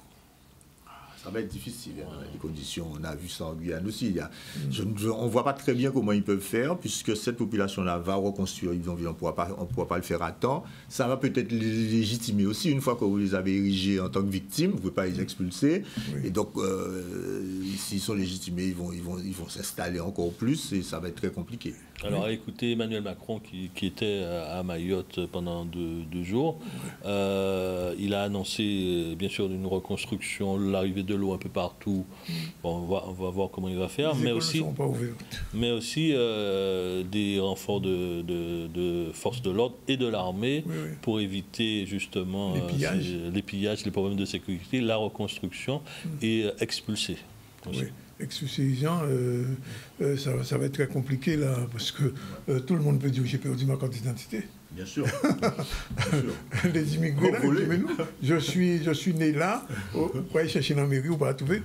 Ça va être difficile, les conditions. On a vu ça en Guyane aussi. On ne voit pas très bien comment ils peuvent faire, puisque cette population-là va reconstruire. On ne pourra pas le faire à temps. Ça va peut-être les légitimer aussi. Une fois que vous les avez érigés en tant que victimes, vous ne pouvez pas les expulser. Oui. Et donc, s'ils sont légitimés, ils vont s'installer encore plus et ça va être très compliqué. Alors, écoutez Emmanuel Macron qui était à Mayotte pendant 2 jours. Il a annoncé, bien sûr, une reconstruction, l'arrivée de l'eau un peu partout. Bon, on va voir comment il va faire. Mais aussi des renforts de forces de l'ordre et de l'armée pour éviter justement les pillages, les problèmes de sécurité, la reconstruction et expulser. Oui. Expulser les gens, ça va être très compliqué là, parce que tout le monde peut dire j'ai perdu ma carte d'identité. Bien sûr. Les immigrés, là, mais non, je suis né là, pour aller chercher dans la mairie ou pas trouver.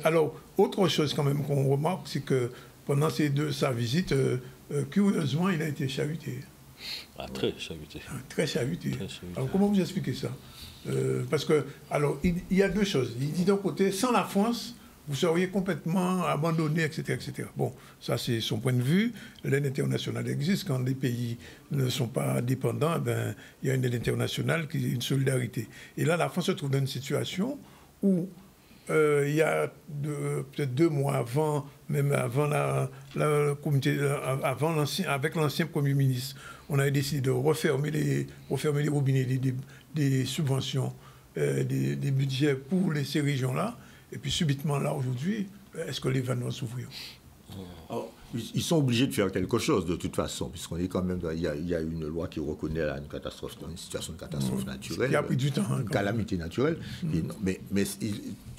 Alors, autre chose quand même qu'on remarque, c'est que pendant sa visite, curieusement, il a été chahuté. Ah, très chahuté. Très chahuté. Alors, comment vous expliquez ça? Parce que, alors, il y a 2 choses. Il dit d'un côté, sans la France, vous seriez complètement abandonné, etc., etc. Bon, ça c'est son point de vue. L'aide internationale existe. Quand les pays ne sont pas dépendants, il y a une aide internationale qui est une solidarité. Et là, la France se trouve dans une situation où il y a peut-être 2 mois avant, même avant avec l'ancien Premier ministre, on avait décidé de refermer les robinets des subventions, des budgets pour ces régions-là. Et puis subitement, là, aujourd'hui, est-ce que les vannes vont s'ouvrir? Alors, ils sont obligés de faire quelque chose, de toute façon, puisqu'on est quand même... Il y a une loi qui reconnaît une situation de catastrophe naturelle. Qui a pris du temps. Une calamité naturelle. Et non, mais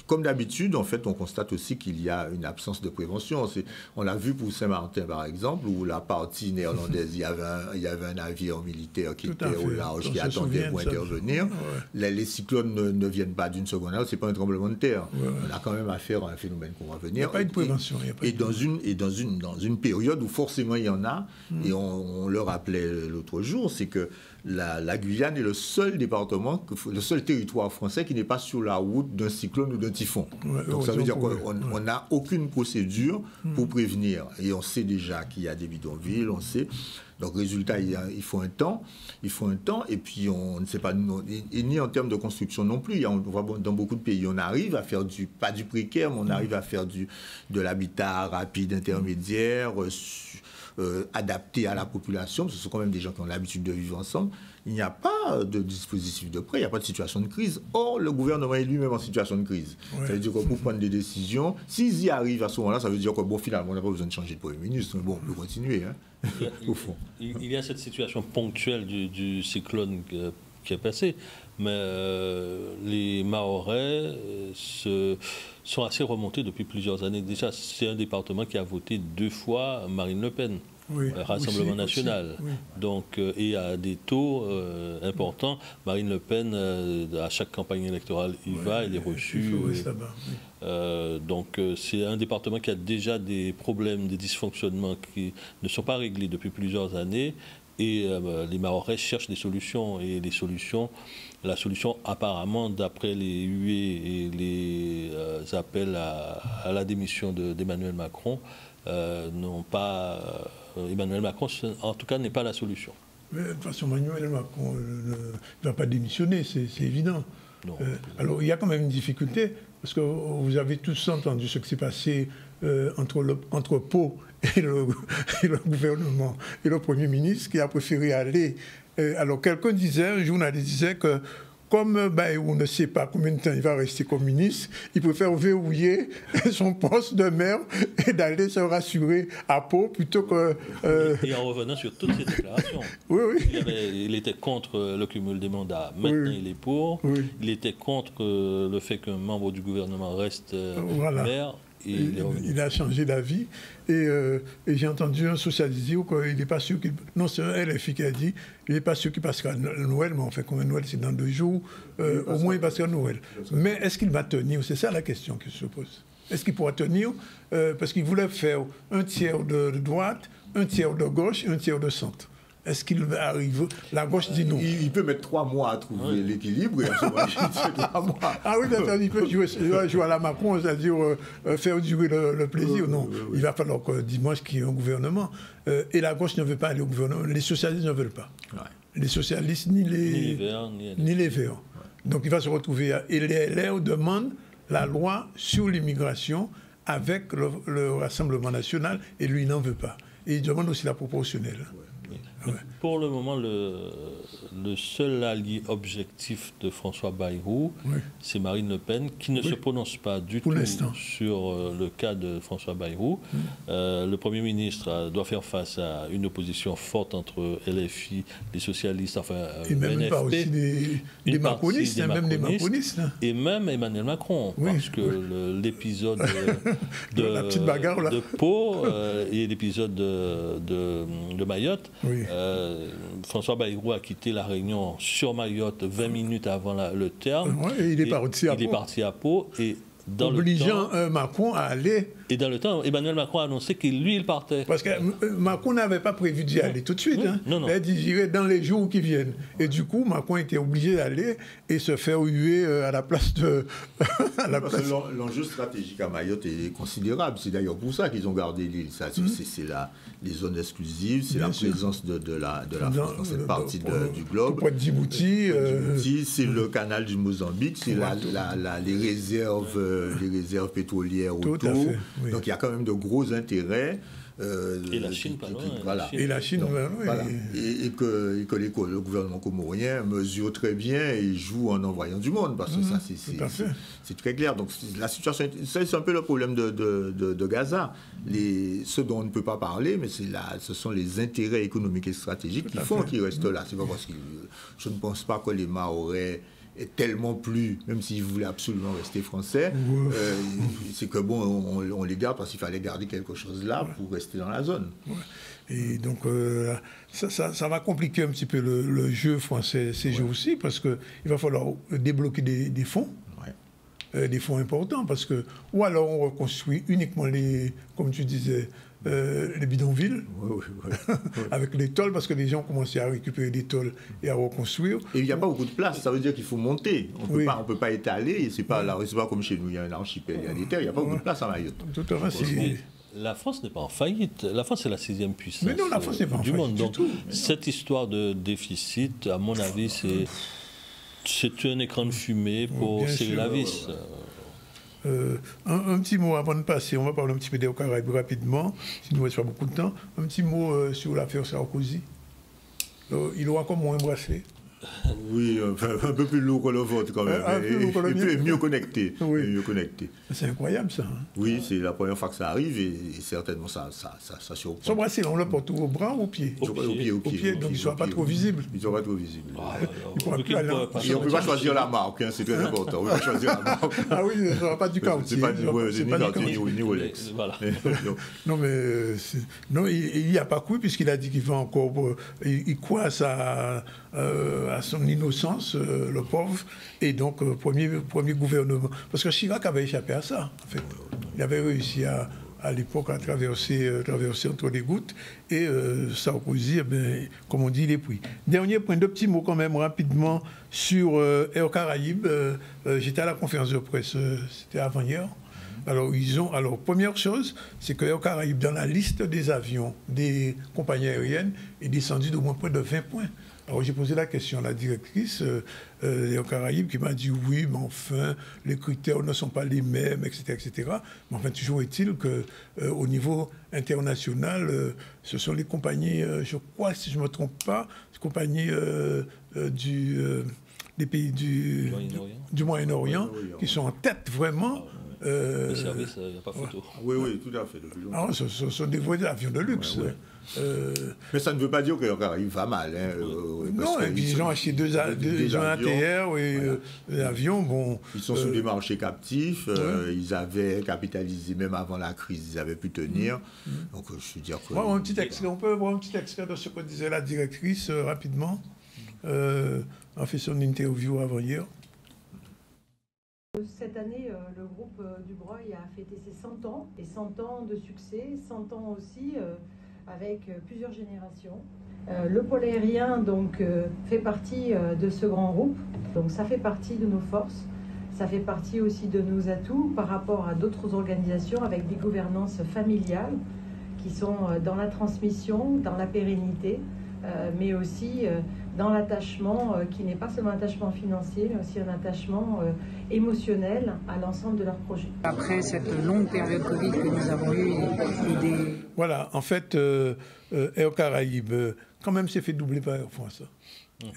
comme d'habitude, en fait, on constate aussi qu'il y a une absence de prévention. On l'a vu pour Saint-Martin, par exemple, où la partie néerlandaise, il y avait un navire militaire qui était au large, qui attendait pour intervenir. Ouais. Les cyclones ne viennent pas d'une seconde à l'autre, ce n'est pas un tremblement de terre. Ouais. On a quand même affaire à un phénomène qu'on va venir. Il n'y a pas de prévention. Dans une période où forcément il y en a, et on le rappelait l'autre jour, c'est que la Guyane est le seul département, le seul territoire français qui n'est pas sur la route d'un cyclone ou d'un typhon. Ouais, donc ça veut dire qu'on n'a aucune procédure pour prévenir. Et on sait déjà qu'il y a des bidonvilles, on sait. Donc résultat, il faut un temps, et puis on ne sait pas, et ni en termes de construction non plus. On voit dans beaucoup de pays, on arrive à faire pas du précaire, mais on arrive à faire de l'habitat rapide, intermédiaire, adapté à la population, parce que ce sont quand même des gens qui ont l'habitude de vivre ensemble. Il n'y a pas de dispositif de prêt, il n'y a pas de situation de crise. Or, le gouvernement est lui-même en situation de crise. Ouais. Ça veut dire que pour prendre des décisions, s'ils y arrivent à ce moment-là, ça veut dire que bon, finalement, on n'a pas besoin de changer de Premier ministre, mais bon, on peut continuer, hein, au fond. Il y a cette situation ponctuelle du cyclone qui est passé, mais les Mahorais sont assez remontés depuis plusieurs années. Déjà, c'est un département qui a voté 2 fois Marine Le Pen. Oui, Rassemblement national. Aussi, oui. Donc, et à des taux importants. Marine Le Pen, à chaque campagne électorale, il va, il est reçu. Donc, c'est un département qui a déjà des problèmes, des dysfonctionnements qui ne sont pas réglés depuis plusieurs années. Et les Mahorais cherchent des solutions. Et la solution apparemment, d'après les huées et les appels à la démission d'Emmanuel Macron, Emmanuel Macron, en tout cas, n'est pas la solution. Mais de toute façon, Emmanuel Macron ne va pas démissionner, c'est évident. Alors, il y a quand même une difficulté, parce que vous avez tous entendu ce qui s'est passé entre Pau et le gouvernement et le Premier ministre, qui a préféré aller... alors, quelqu'un disait, un journaliste disait que comme on ne sait pas combien de temps il va rester comme ministre, il préfère verrouiller son poste de maire et d'aller se rassurer à Pau plutôt que... Et en revenant sur toutes ces déclarations, il était contre le cumul des mandats. Maintenant, il est pour. Oui. Il était contre le fait qu'un membre du gouvernement reste maire. Il a changé d'avis. Et j'ai entendu un socialiste dire qu'il n'est pas sûr qu'il... Non, c'est un LFI qui a dit il n'est pas sûr qu'il passera Noël, mais enfin, comme Noël, c'est dans 2 jours, au moins il passera Noël. Mais est-ce qu'il va tenir? C'est ça la question qui se pose. Est-ce qu'il pourra tenir? Parce qu'il voulait faire un tiers de droite, un tiers de gauche et un tiers de centre. Est-ce qu'il arrive? La gauche dit non. Il peut mettre 3 mois à trouver l'équilibre. Et à ce moment, il 3 mois. Ah oui, il peut jouer à la Macron, c'est-à-dire faire durer le plaisir. Non, il va falloir que dimanche qu'il y ait un gouvernement. Et la gauche ne veut pas aller au gouvernement. Les socialistes ne veulent pas. Ouais. Les socialistes, ni les Verts. Ouais. Donc il va se retrouver... Et les LR demandent la loi sur l'immigration avec le Rassemblement national, et lui, il n'en veut pas. Et il demande aussi la proportionnelle. Ouais. Ouais. Pour le moment, le seul allié objectif de François Bayrou, c'est Marine Le Pen, qui ne se prononce pas du tout sur le cas de François Bayrou. Le Premier ministre doit faire face à une opposition forte entre LFI, les socialistes, enfin et même NFP, pas aussi des macronistes, même des macronistes. Et même Emmanuel Macron, parce que l'épisode la petite bagarre, là. de Pau et l'épisode de Mayotte, François Bayrou a quitté la Réunion sur Mayotte 20 minutes avant le terme. Et il est parti à Pau. Et dans obligeant Macron à aller... Et dans le temps, Emmanuel Macron a annoncé que lui, il partait. Parce que Macron n'avait pas prévu d'y aller tout de suite. Non. Il dit j'irai dans les jours qui viennent. Et du coup, Macron était obligé d'aller et se faire huer à la place de... L'enjeu stratégique à Mayotte est considérable. C'est d'ailleurs pour ça qu'ils ont gardé l'île. C'est les zones exclusives, c'est la présence de la France dans cette partie du globe. Le Djibouti. C'est le canal du Mozambique, c'est les réserves pétrolières autour. Oui. Donc il y a quand même de gros intérêts. Et la Chine, pas loin. Voilà. Et la Chine, voilà. Et que le gouvernement comorien mesure très bien et joue en envoyant du monde, parce que ça, c'est très clair. Donc la situation, c'est un peu le problème de Gaza. Ce dont on ne peut pas parler, mais ce sont les intérêts économiques et stratégiques qui font qu'il reste là. C'est pas parce que je ne pense pas que les Mahorais est tellement plus, même s'ils voulaient absolument rester français, c'est que bon, on les garde parce qu'il fallait garder quelque chose là pour rester dans la zone. Et donc, ça va compliquer un petit peu le jeu français ces jours-ci, parce qu'il va falloir débloquer des fonds. Des fonds importants, parce que, ou alors on reconstruit uniquement comme tu disais, les bidonvilles, avec les tôles, parce que les gens ont commencé à récupérer des tôles et à reconstruire. Et il n'y a pas beaucoup de place, ça veut dire qu'il faut monter. On ne peut pas étaler, c'est pas comme chez nous, il y a un archipel, il y a des terres, il n'y a pas beaucoup de place à Mayotte. Tout à fait, la France n'est pas en faillite. La France est la 6e puissance mais non, la France n'est pas en du monde. Donc, cette histoire de déficit, à mon avis, c'est un écran de fumée pour serrer la vis. Un petit mot avant de passer, on va parler un petit peu des Caraïbes rapidement, s'il ne nous reste pas beaucoup de temps. Un petit mot sur l'affaire Sarkozy. Il aura comme un bracelet. Oui, un peu plus lourd que le vôtre quand même. Et mieux connecté. Mieux connecté. C'est incroyable ça. Oui, c'est la première fois que ça arrive et certainement ça surprend. Son bracelet, on le porte au bras ou au pied? Au pied, donc il ne soit pas trop visible. Il ne soit pas trop visible. Et on ne peut pas choisir la marque, c'est très important. On ne peut pas choisir la marque. Ah oui, ce ne sera pas du Cartier. C'est pas du Cartier ni Rolex. Non, mais il n'y a pas cru, puisqu'il a dit qu'il va encore. Il croit à son innocence, le pauvre, et donc premier gouvernement. Parce que Chirac avait échappé à ça, en fait. Il avait réussi à l'époque à traverser entre les gouttes, et Sarkozy, comme on dit, il est pris. Dernier point, 2 petits mots quand même rapidement sur Air Caraïbes. J'étais à la conférence de presse, c'était avant-hier. Alors, première chose, c'est que Air Caraïbes, dans la liste des avions des compagnies aériennes, est descendu d'au moins près de 20 points. Alors j'ai posé la question à la directrice des Caraïbes qui m'a dit oui, mais enfin, les critères ne sont pas les mêmes, etc. etc. Mais enfin, toujours est-il qu'au niveau international, ce sont les compagnies, je crois, si je ne me trompe pas, les compagnies des pays du Moyen-Orient qui sont en tête vraiment. Le service, il n'y a pas photo. Oui, tout à fait. Alors, ce sont des avions de luxe. Mais ça ne veut pas dire que Caraïbes va mal. Non, ils ont acheté deux ATR et des avions. Bon, ils sont sur des marchés captifs. Ils avaient capitalisé même avant la crise. Ils avaient pu tenir. Donc, je veux dire que... On peut voir un petit extrait de ce que disait la directrice rapidement. On a fait son interview avant-hier. Cette année, le groupe Dubreuil a fêté ses 100 ans, et 100 ans de succès, 100 ans aussi avec plusieurs générations. Le pôle aérien donc, fait partie de ce grand groupe, donc ça fait partie de nos forces, ça fait partie aussi de nos atouts par rapport à d'autres organisations avec des gouvernances familiales qui sont dans la transmission, dans la pérennité, mais aussi dans l'attachement qui n'est pas seulement un attachement financier, mais aussi un attachement émotionnel à l'ensemble de leurs projets. Après cette longue période Covid que nous avons eue Voilà, en fait, Air Caraïbes, quand même, s'est fait doubler par Air France.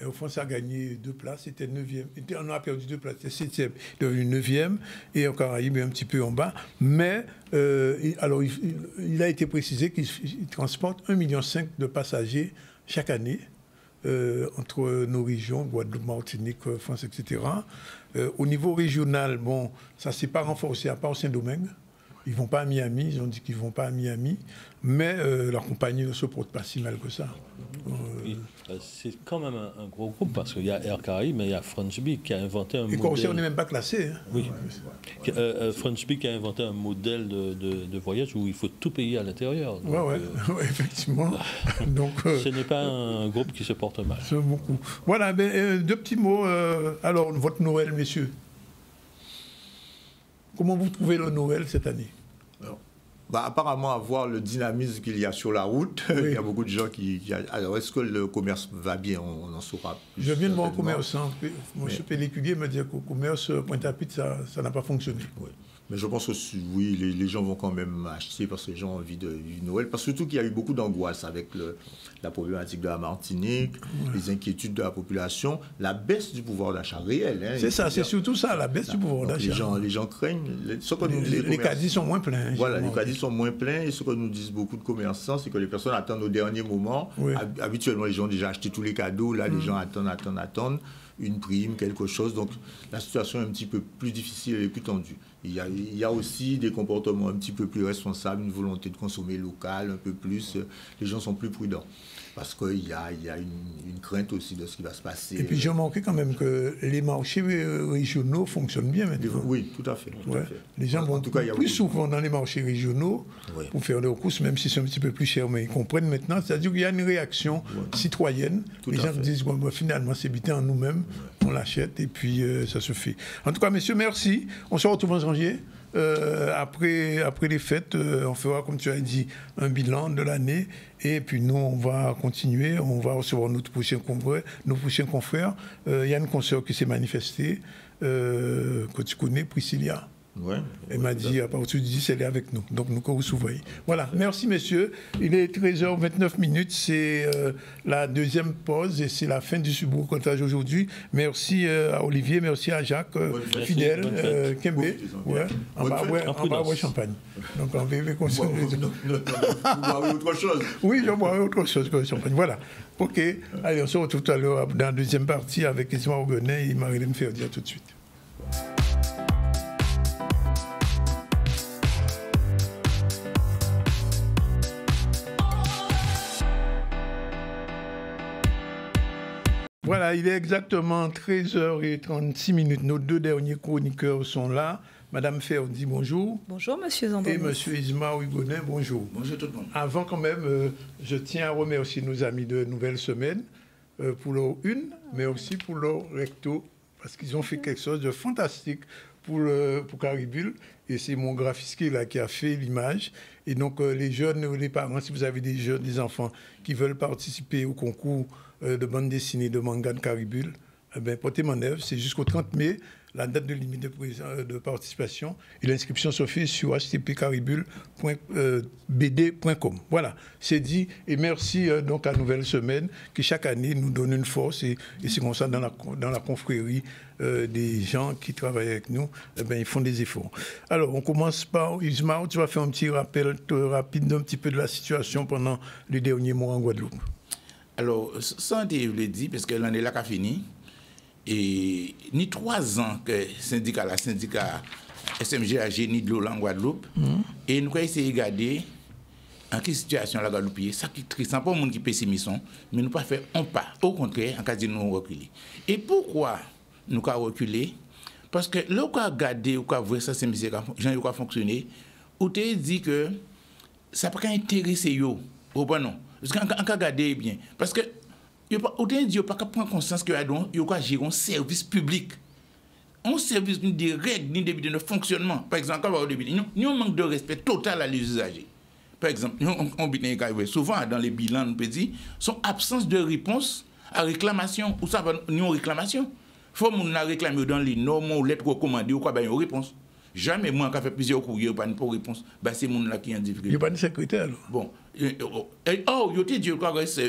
Air France a gagné 2 places, c'était 9e. On a perdu 2 places, c'était 7e, devenu 9e, et Air Caraïbes est un petit peu en bas. Mais, alors, il a été précisé qu'il transporte 1,5 million de passagers chaque année. Entre nos régions, Guadeloupe, Martinique, France, etc. Au niveau régional, bon, ça ne s'est pas renforcé, à part au Saint-Domingue. Ils ne vont pas à Miami, ils ont dit qu'ils ne vont pas à Miami, mais la compagnie ne se porte pas si mal que ça. C'est quand même un gros groupe, parce qu'il y a Air Caraïbes, mais il y a French-Bee qui a inventé un modèle... Et Corsair n'est même pas classé. Hein. Oui. French-Bee qui a inventé un modèle de voyage où il faut tout payer à l'intérieur. Oui, effectivement. Donc, ce n'est pas un groupe qui se porte mal. C'est beaucoup. Voilà, 2 petits mots. Alors, votre Noël, messieurs. Comment vous trouvez le Noël cette année? Apparemment, à voir le dynamisme qu'il y a sur la route, il y a beaucoup de gens qui... Alors, est-ce que le commerce va bien? On en saura plus. Je viens de voir un commerçant. M. Pelliculier me dit qu'au commerce Pointe-à-Pitre, ça n'a pas fonctionné. Oui. Mais je pense que oui, les gens vont quand même acheter parce que les gens ont envie de vivre Noël. Parce que surtout qu'il y a eu beaucoup d'angoisse avec la problématique de la Martinique, les inquiétudes de la population, la baisse du pouvoir d'achat réel. Hein, c'est ça, c'est surtout ça, la baisse du pouvoir d'achat. Les gens craignent. Les caddies sont moins pleins. Voilà, les caddies sont moins pleins. Et ce que nous disent beaucoup de commerçants, c'est que les personnes attendent au dernier moment. Oui. Habituellement, les gens ont déjà acheté tous les cadeaux. Là, les gens attendent. une prime, quelque chose. Donc la situation est un petit peu plus difficile et plus tendue. Il y a aussi des comportements un petit peu plus responsables, une volonté de consommer local un peu plus. Les gens sont plus prudents. Parce qu'il y a une crainte aussi de ce qui va se passer. Et puis j'ai remarqué quand même que les marchés régionaux fonctionnent bien maintenant. Oui, tout à fait. Tout à fait. Les gens vont plus souvent dans les marchés régionaux pour faire leurs courses, même si c'est un petit peu plus cher, mais ils comprennent maintenant. C'est-à-dire qu'il y a une réaction citoyenne. Les gens disent, bon, finalement, c'est habité en nous-mêmes, on l'achète et puis ça se fait. En tout cas, messieurs, merci. On se retrouve en janvier. Après les fêtes, on fera, comme tu as dit, un bilan de l'année. Et puis nous, on va continuer. On va recevoir nos prochains confrères. Il y a une consoeur qui s'est manifestée, que tu connais, Priscilla. Ouais, elle m'a dit, à partir du 10, elle est avec nous. Donc, nous, qu'on vous surveille. Voilà. Merci, messieurs. Il est 13h29. C'est la deuxième pause et c'est la fin du subreportage aujourd'hui. Merci à Olivier, merci à Jacques, fidèle, Kembe. Ouais. On va boire champagne. Donc, on va consommer. Vous boirez autre chose. Oui, je boirai autre chose que le champagne. Voilà. OK. Allez, on se retrouve tout à l'heure dans la deuxième partie avec Ismaël Ogonet et Marilyn Ferdi. À tout de suite. Voilà, il est exactement 13h36. Nos deux derniers chroniqueurs sont là. Madame Ferdi, bonjour. Bonjour, monsieur Zandoni. Et monsieur Ismaël Hugonet, bonjour. Bonjour tout le monde. Avant, quand même, je tiens à remercier nos amis de Nouvelle Semaine pour leur une, mais aussi pour leur recto, parce qu'ils ont fait quelque chose de fantastique pour Caribule. Et c'est mon graphiste là qui a fait l'image. Et donc, les jeunes, les parents, si vous avez des enfants qui veulent participer au concours de bande dessinée de manga de Caribule, eh bien, portez mon œuvre, c'est jusqu'au 30 mai, la date de limite de participation. Et l'inscription se fait sur htpcaribule.bd.com. Voilà, c'est dit. Et merci donc à Nouvelle Semaine qui, chaque année, nous donne une force. Et c'est comme ça, dans la confrérie des gens qui travaillent avec nous, eh bien, ils font des efforts. Alors, on commence par Ismaël. Tu vas faire un petit rappel rapide d'un petit peu de la situation pendant les derniers mois en Guadeloupe. Alors, ça, je l'ai dit, parce que l'année là a fini. Et ni 3 ans que le syndicat SMGAG ni de l'eau en Guadeloupe. Et nous avons essayé de regarder en quelle situation la Guadeloupe est. Ça qui est triste, ce n'est pas le monde qui est pessimiste, mais nous ne pas faire un pas. Au contraire, en cas de nous reculer. Et pourquoi nous avons reculé? Parce que là, on a regardé, on a vu ça, c'est Jean qui a fonctionné, on a dit que ça n'a pas intéressé eux. Ou pas non? Parce qu'on a regardé bien. Parce que on a dit qu'il n'y a pas qu'à prendre conscience qu'il y a un service public. Un service des règles, ni des de fonctionnement. Par exemple, nous avons un manque de respect total à les usagers. Par exemple, souvent dans les bilans, nous dire son absence de réponse à réclamation. Ou ça va nous réclamation. Il faut qu'on réclame dans les normes ou lettres recommandées ou quoi, ben une réponse. Jamais moi qui a fait plusieurs courriers, pas pour réponse. Ben c'est mon là qui est en difficulté. Il n'y a pas de secrétaire. Bon. Or, il y a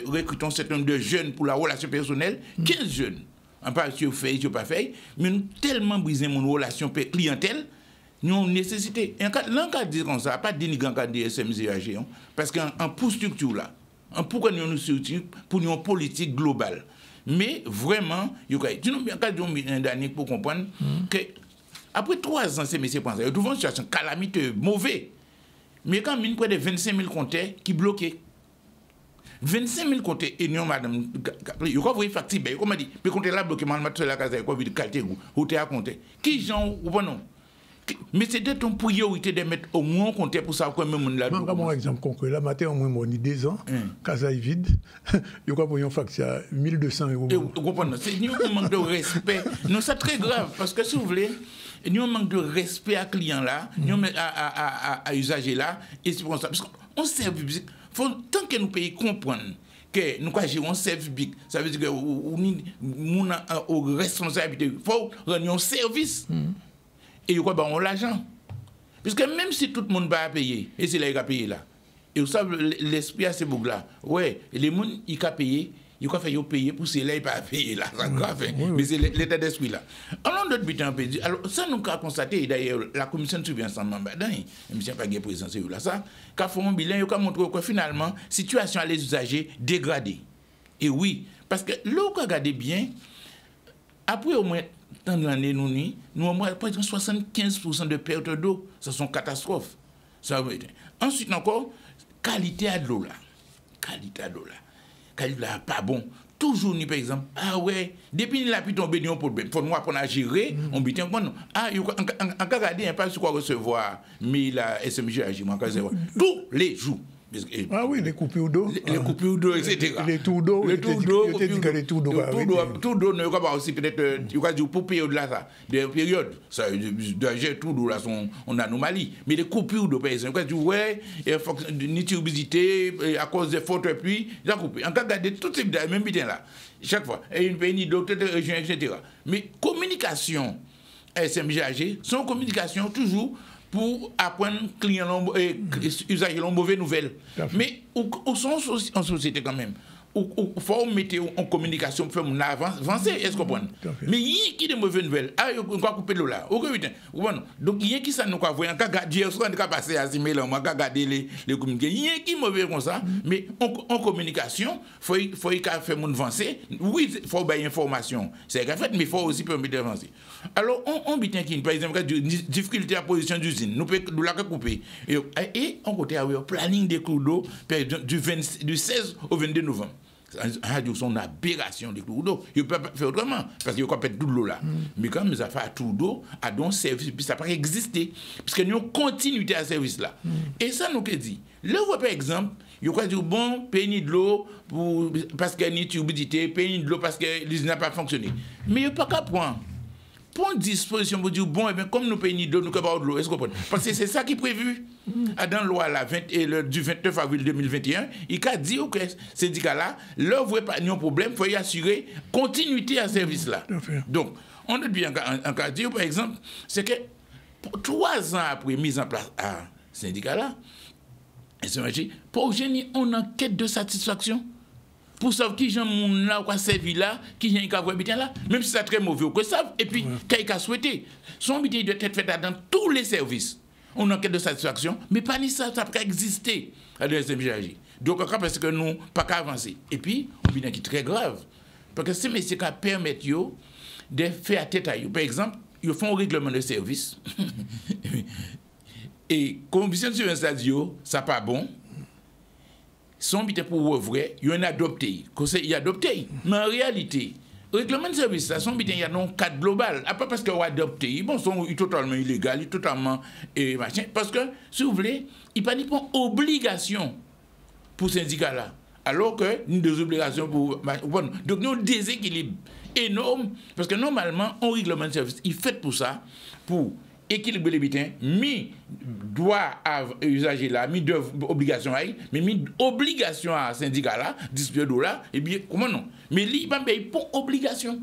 recrutons un certain nombre de jeunes pour la relation personnelle, 15 jeunes. En pas si vous faites, si vous pas fait, mais nous tellement brisé mon relation clientèle, nous avons nécessité. En cas de dire comme ça, pas dénigrer en cas de SMGAG, parce qu'en pour structure là, pourquoi nous structure pour une politique globale. Mais vraiment, il y a un dernier pour comprendre que après 3 ans, ces messieurs pensent, ils trouvent une situation calamiteuse, mauvaise. Mais quand même, près de 25 000 compteurs qui bloquaient. 25 000 compteurs, et nous, madame, il y a une facture, comme on dit, mais compter là bloqué, madame, sur la case, il y a une qualité, ou tu as compté. Qui gens, ou pas non? Mais c'est d'être une priorité de mettre au moins un compteur pour savoir comment on l'a. Je vais prendre un exemple concret. La matin, au moins, 2 ans, casa est vide, il y a une facture à 1 200 €. Vous comprenez? C'est un manque de respect. Non, c'est très grave, parce que si vous voulez, nous avons un manque de respect à client là, à usager là, et c'est pour ça. Parce qu'on service, tant que nous payons comprendre que nous avons un service public, ça veut dire que nous avons une responsabilité, il faut rendre un service. Et on a l'argent. Puisque même si tout le monde va payer, et c'est là qu'il va payer là. Et vous savez, l'esprit à ce bouc-là, ouais, les gens, ils vont payer. Il faut faire payer pour cela, il ne pas payer là. Mais c'est l'état d'esprit là. Alors, d'autres butins ont dit. Alors, ça, nous avons constaté, d'ailleurs, la commission de surveillance en membre, je ne sais pas qui est présent, c'est là, ça, qu'a fait un bilan, il a montré que finalement, la situation à les usagers dégradée. Et oui, parce que là, vous regardez bien, Après au moins tant d'années, nous au moins près de 75% de pertes d'eau, ça sont catastrophes. Ça, ensuite encore, qualité de l'eau là. Qualité de l'eau là. Qualité là, pas bon. Toujours, par exemple, ah ouais, depuis la pluie tombe, il y a un problème. Il faut nous apprendre à gérer, on dit, ah, on peut regarder un peu sur quoi recevoir, mais la SMG agit, tous les jours. Ah oui, les coupures d'eau. Les coupures d'eau, etc. Les tours d'eau. Les tours d'eau. Les tours d'eau. Tout d'eau, ne pas aussi peut-être, il y a pour période là, ça. Des périodes, ça, de tout d'eau là, sont en anomalie. Mais les coupures d'eau, par exemple, quand ouais, ni turbidité, à cause des fortes pluies, il a coupé. On peut regarder toutes ces même bien là, chaque fois. Et une pays d'autres régions, etc. Mais communication, SMGAG, sont communication toujours pour apprendre clients et usagers les mauvaises nouvelles. Mais où sont en société quand même. Il faut mettre en communication pour faire avancer, est-ce que vous comprenez? Mais il y a qui des mauvaises nouvelles. Ah, on va couper l'eau là. Donc il y a qui ça nous va voir. On va regarder, on va passer à Simé, on va regarder les communications. Il y a qui mauvais comme ça. Mais en communication, il faut faire mon avancer. Oui, il faut avoir information. C'est fait, mais il faut aussi permettre d'avancer. Alors, on dit qu'il par exemple, difficulté à position d'usine, nous pouvons la couper. Et on côté le planning des cours d'eau du 16 au 22 novembre. C'est une aberration des cours d'eau. Il ne peut pas faire autrement, parce qu'il y a peut-être tout l'eau là. Mais quand nous avons fait tout d'eau, à don service, puis ça n'a pas existé. Parce que nous avons continuité à ce service là. Et ça nous dit, là, par exemple, il y a dire, bon, payer de l'eau parce qu'il y a une turbidité, payer de l'eau parce que l'usine n'a pas fonctionné. Mais il n'y a pas qu'à prendre. Pour une disposition pour dire, bon, eh bien, comme nous payons d'eau, nous ne pouvons pas de l'eau. Est-ce que vous comprenez? Parce que c'est ça qui est prévu. Dans la loi là, du 29 avril 2021, il a dit que ce syndicat-là, leur voit pas de problème, il faut y assurer continuité à ce service-là. Donc, on a bien encore dire, par exemple, c'est que 3 ans après mise en place à ce syndicat-là, pour génie, on a une quête de satisfaction. Pour savoir qui j'en moun là, ou quoi servi là, qui j'en y a bien là, même si c'est très mauvais, ou que ça, et puis, qu'il a souhaité. Son but doit être fait dans tous les services. On a une quête de satisfaction, mais pas ni ça, ça peut exister à l'SMGAG. Donc, parce que nous, pas qu'à avancer. Et puis, on vient qui est très grave. Parce que ces messieurs qui permettent de faire tête à eux. Par exemple, ils font un règlement de service. Et, condition sur un stadio, ça pas bon. Son but pour vrai, il y en a adopté. Il y a adopté. Mais en réalité, le règlement de service, ça, son but, il y a un cadre global. Pas parce qu'on a adopté. Bon, sont totalement illégal, totalement machin. Parce que, si vous voulez, il n'y a pas d'obligation pour ce syndicat-là. Alors que nous avons des obligations pour. Bon, donc, nous avons un déséquilibre énorme. Parce que normalement, un règlement de service, il est fait pour ça, pour équilibrer les bitins, mis droit à usager là, mis d'obligation à mais mis obligation à syndicat là, distribuer d'eau là, et bien, comment non? Mais lui, il ne paye pas obligation.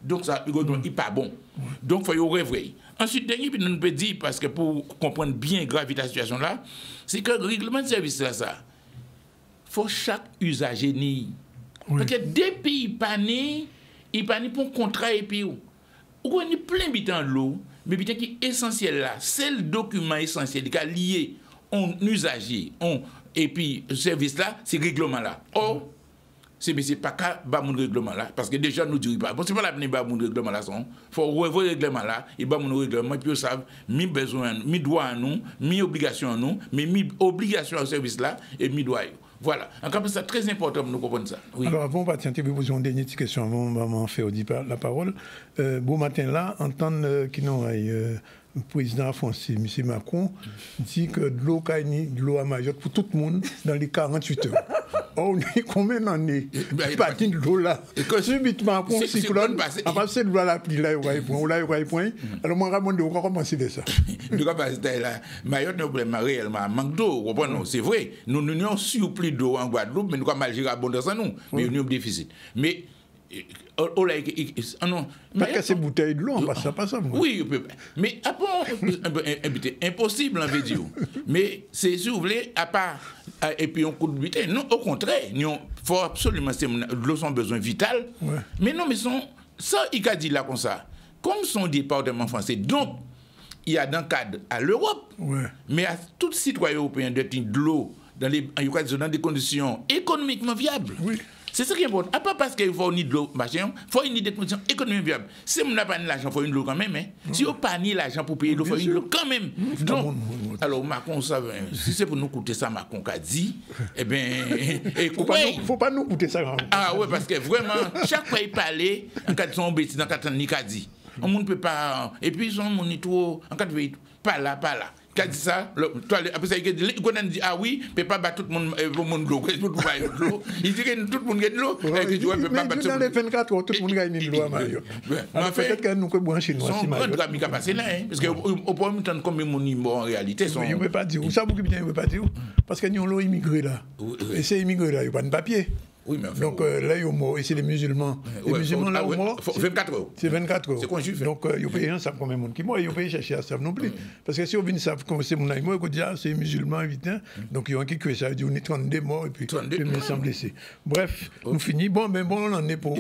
Donc, ça, il n'est pas bon. Donc, il faut y réveiller. Ensuite, dernier, nous peut dire, parce que pour comprendre bien la gravité de la situation là, c'est que le règlement de service là, ça, il faut chaque usager ni. Parce que depuis, il n'est pas ni pour un contrat et puis, on a plein de l'eau. Mais bien qui est essentiel là, c'est le document essentiel qui est lié en usager, et puis le service là, c'est le règlement là. Or, c'est pas qu'à mon règlement là, parce que déjà nous disons pas, bon, c'est pas la peine de mon règlement là, il faut revoir le règlement là, et mon règlement, et puis ils savent, mis besoin, mis droit à nous, mis obligation à nous, mais mis obligation au service là, et mis droit à nous. Voilà. Encore plus, c'est très important pour nous comprendre ça. Oui. Alors, avant, on va poser une dernière question avant de m'en faire la parole. Bon matin là, entendre qu'il y a le président français, M. Macron, dit que de l'eau à Mayotte pour tout le monde dans les 48 heures. Or, on est combien d'années? Pas de l'eau là. Subitement, après un cyclone, après cette loi là, puis là, il y a un point. Alors, moi, Ramon, on va commencer de ça. Mayotte n'a pas problème réellement, manque d'eau, c'est vrai. Nous n'avons surplus d'eau en Guadeloupe, mais nous avons mal géré l'abondance à nous. Mais nous avons déficit. Mais. Pas qu'à ces bouteilles de l'eau, on passe ça pas ça. Oui, mais à part, impossible, on veut dire. Mais c'est, si vous voulez, à part, et puis on coup de bouteille. Non, au contraire, il faut absolument, l'eau sont besoin vital. Ouais. Mais non, mais ça, il a dit là comme ça. Comme son département français, donc, il y a dans le cadre à l'Europe, mais à tous les citoyens européens de l'eau dans des conditions économiquement viables. Oui. C'est ça qui est important. Pas parce qu'il faut ni de l'eau, machin, il faut une des conditions économiques viables. Si on n'a pas l'argent, il faut une de l'eau quand même. Hein. Si on n'a pas ni l'argent pour payer l'eau, il faut une de l'eau quand même. Donc, alors Macron, ça, si c'est pour nous coûter ça, Macron a dit, eh bien, il ne faut pas nous coûter ça. Ah ouais, parce que vraiment, chaque fois il parlait, en cas de son bêtise, en cas de ni dit. On ne peut pas. Et puis, son monito, en cas de pas là. Qui a dit ça, après ça, il dit ah oui, il ne peut pas battre tout le monde de l'eau. Il dit que tout le monde gagne de l'eau. Mais dans les 24 heures, tout le monde gagne de l'eau, Mario. Peut-être que nous pouvons chinois. Son grand drame qui a passé là, parce qu'au point de combien de monde en réalité. Il ne peut pas dire. Ça, beaucoup bien, il ne peut pas dire. Parce que nous avons immigré là. Et ces immigrés là, ils n'ont pas de papier. Oui, mais donc là, il y a mort, et c'est les musulmans. Les musulmans, là, au mort, 24 heures. C'est 24 heures. C'est qu'on juif. Donc, ils payent un savent combien de monde qui mort, ils payent chercher à savent non plus. Parce que si on vient savent comment c'est mon ami, ils disent, ah, c'est musulman, évidemment. Donc, ils ont qui ça veut dire, on est 32 morts, et puis 100 blessés. Bref, on finit. Bon, on en est pour.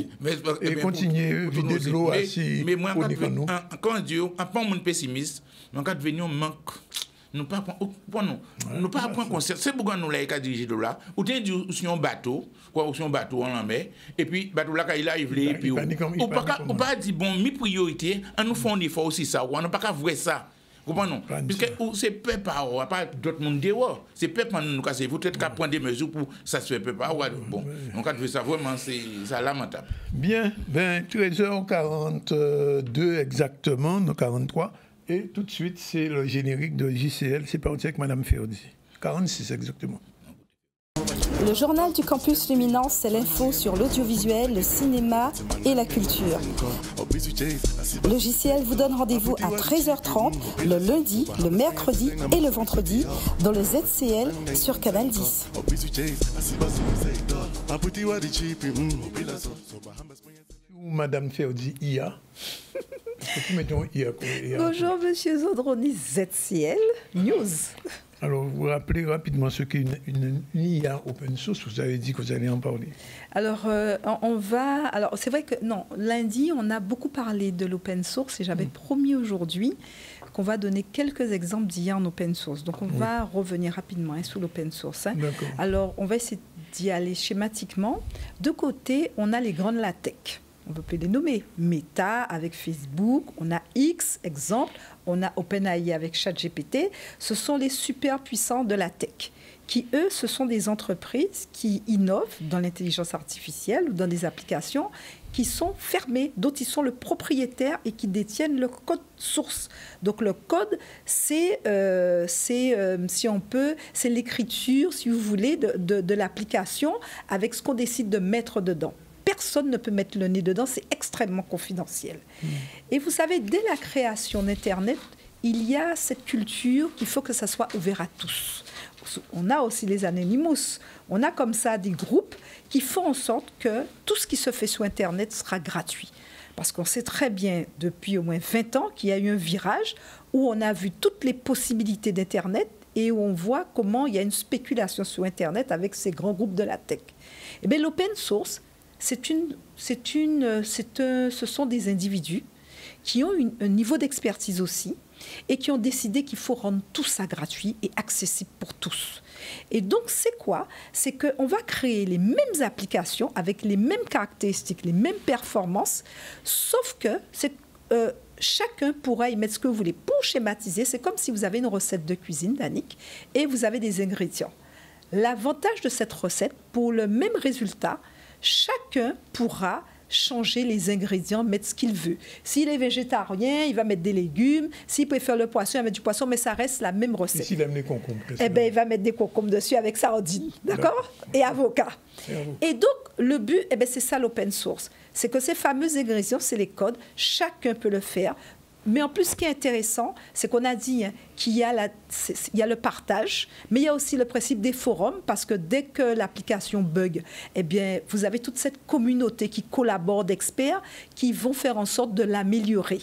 Et continuer, vider de l'eau assis. Mais moi, quand on dit, pas un pessimiste, mais quand on manque. Nous pas prendre concert. C'est pourquoi nous l'avons dirigé de là. Ou bien sur un bateau, sur un bateau en mer, et puis bateau là quand il arrive, et puis on pas dire bon, mes priorités, on nous fait un effort aussi ça. On n'a pas qu'à voir ça. Comprenez? Puisque c'est peu par an, pas d'autres monde dehors. C'est peu par nous casser. Vous peut-être qu'à prendre des mesures pour ça se fait peu par an. Bon, donc quand ça vraiment c'est lamentable. Bien, 13h42 exactement, nos 43. Et tout de suite, c'est le générique de JCL. C'est parti avec Mme Ferdi. 46 exactement. Le journal du campus Luminance, c'est l'info sur l'audiovisuel, le cinéma et la culture. Le JCL vous donne rendez-vous à 13h30 le lundi, le mercredi et le vendredi dans le ZCL sur Canal 10. Madame Ferdi, IA. Bonjour, monsieur Zodroni, ZCL News. Alors, vous rappelez rapidement ce qu'est une IA open source. Vous avez dit que vous allez en parler. Alors, Alors, c'est vrai que, non, lundi, on a beaucoup parlé de l'open source et j'avais promis aujourd'hui qu'on va donner quelques exemples d'IA en open source. Donc, on va revenir rapidement sur l'open source. Alors, on va essayer d'y aller schématiquement. De côté, on a les grandes la tech. On peut les nommer. Meta avec Facebook, on a X, exemple, on a OpenAI avec ChatGPT. Ce sont les super puissants de la tech qui, eux, ce sont des entreprises qui innovent dans l'intelligence artificielle ou dans des applications qui sont fermées, dont ils sont le propriétaire et qui détiennent le code source. Donc le code, c'est si on peut, c'est l'écriture, si vous voulez, de l'application avec ce qu'on décide de mettre dedans. Personne ne peut mettre le nez dedans, c'est extrêmement confidentiel. Et vous savez, dès la création d'Internet, il y a cette culture qu'il faut que ça soit ouvert à tous. On a aussi les Anonymous. On a comme ça des groupes qui font en sorte que tout ce qui se fait sur Internet sera gratuit. Parce qu'on sait très bien, depuis au moins 20 ans, qu'il y a eu un virage où on a vu toutes les possibilités d'Internet et où on voit comment il y a une spéculation sur Internet avec ces grands groupes de la tech. Eh bien, l'open source, ce sont des individus qui ont un niveau d'expertise aussi et qui ont décidé qu'il faut rendre tout ça gratuit et accessible pour tous. Et donc, c'est quoi? C'est qu'on va créer les mêmes applications avec les mêmes caractéristiques, les mêmes performances, sauf que chacun pourra y mettre ce que vous voulez. Pour schématiser, c'est comme si vous avez une recette de cuisine, Danick, et vous avez des ingrédients. L'avantage de cette recette, pour le même résultat, chacun pourra changer les ingrédients, mettre ce qu'il veut. S'il est végétarien, il va mettre des légumes. S'il préfère le poisson, il va mettre du poisson, mais ça reste la même recette. Et s'il aime les concombres? Eh bien, il va mettre des concombres dessus avec sardines, d'accord? Et avocat. Et donc, le but, c'est ça l'open source. C'est que ces fameux ingrédients, c'est les codes. Chacun peut le faire. Mais en plus, ce qui est intéressant, c'est qu'on a dit qu'il y a le partage, mais il y a aussi le principe des forums, parce que dès que l'application bug, eh bien, vous avez toute cette communauté qui collabore d'experts qui vont faire en sorte de l'améliorer.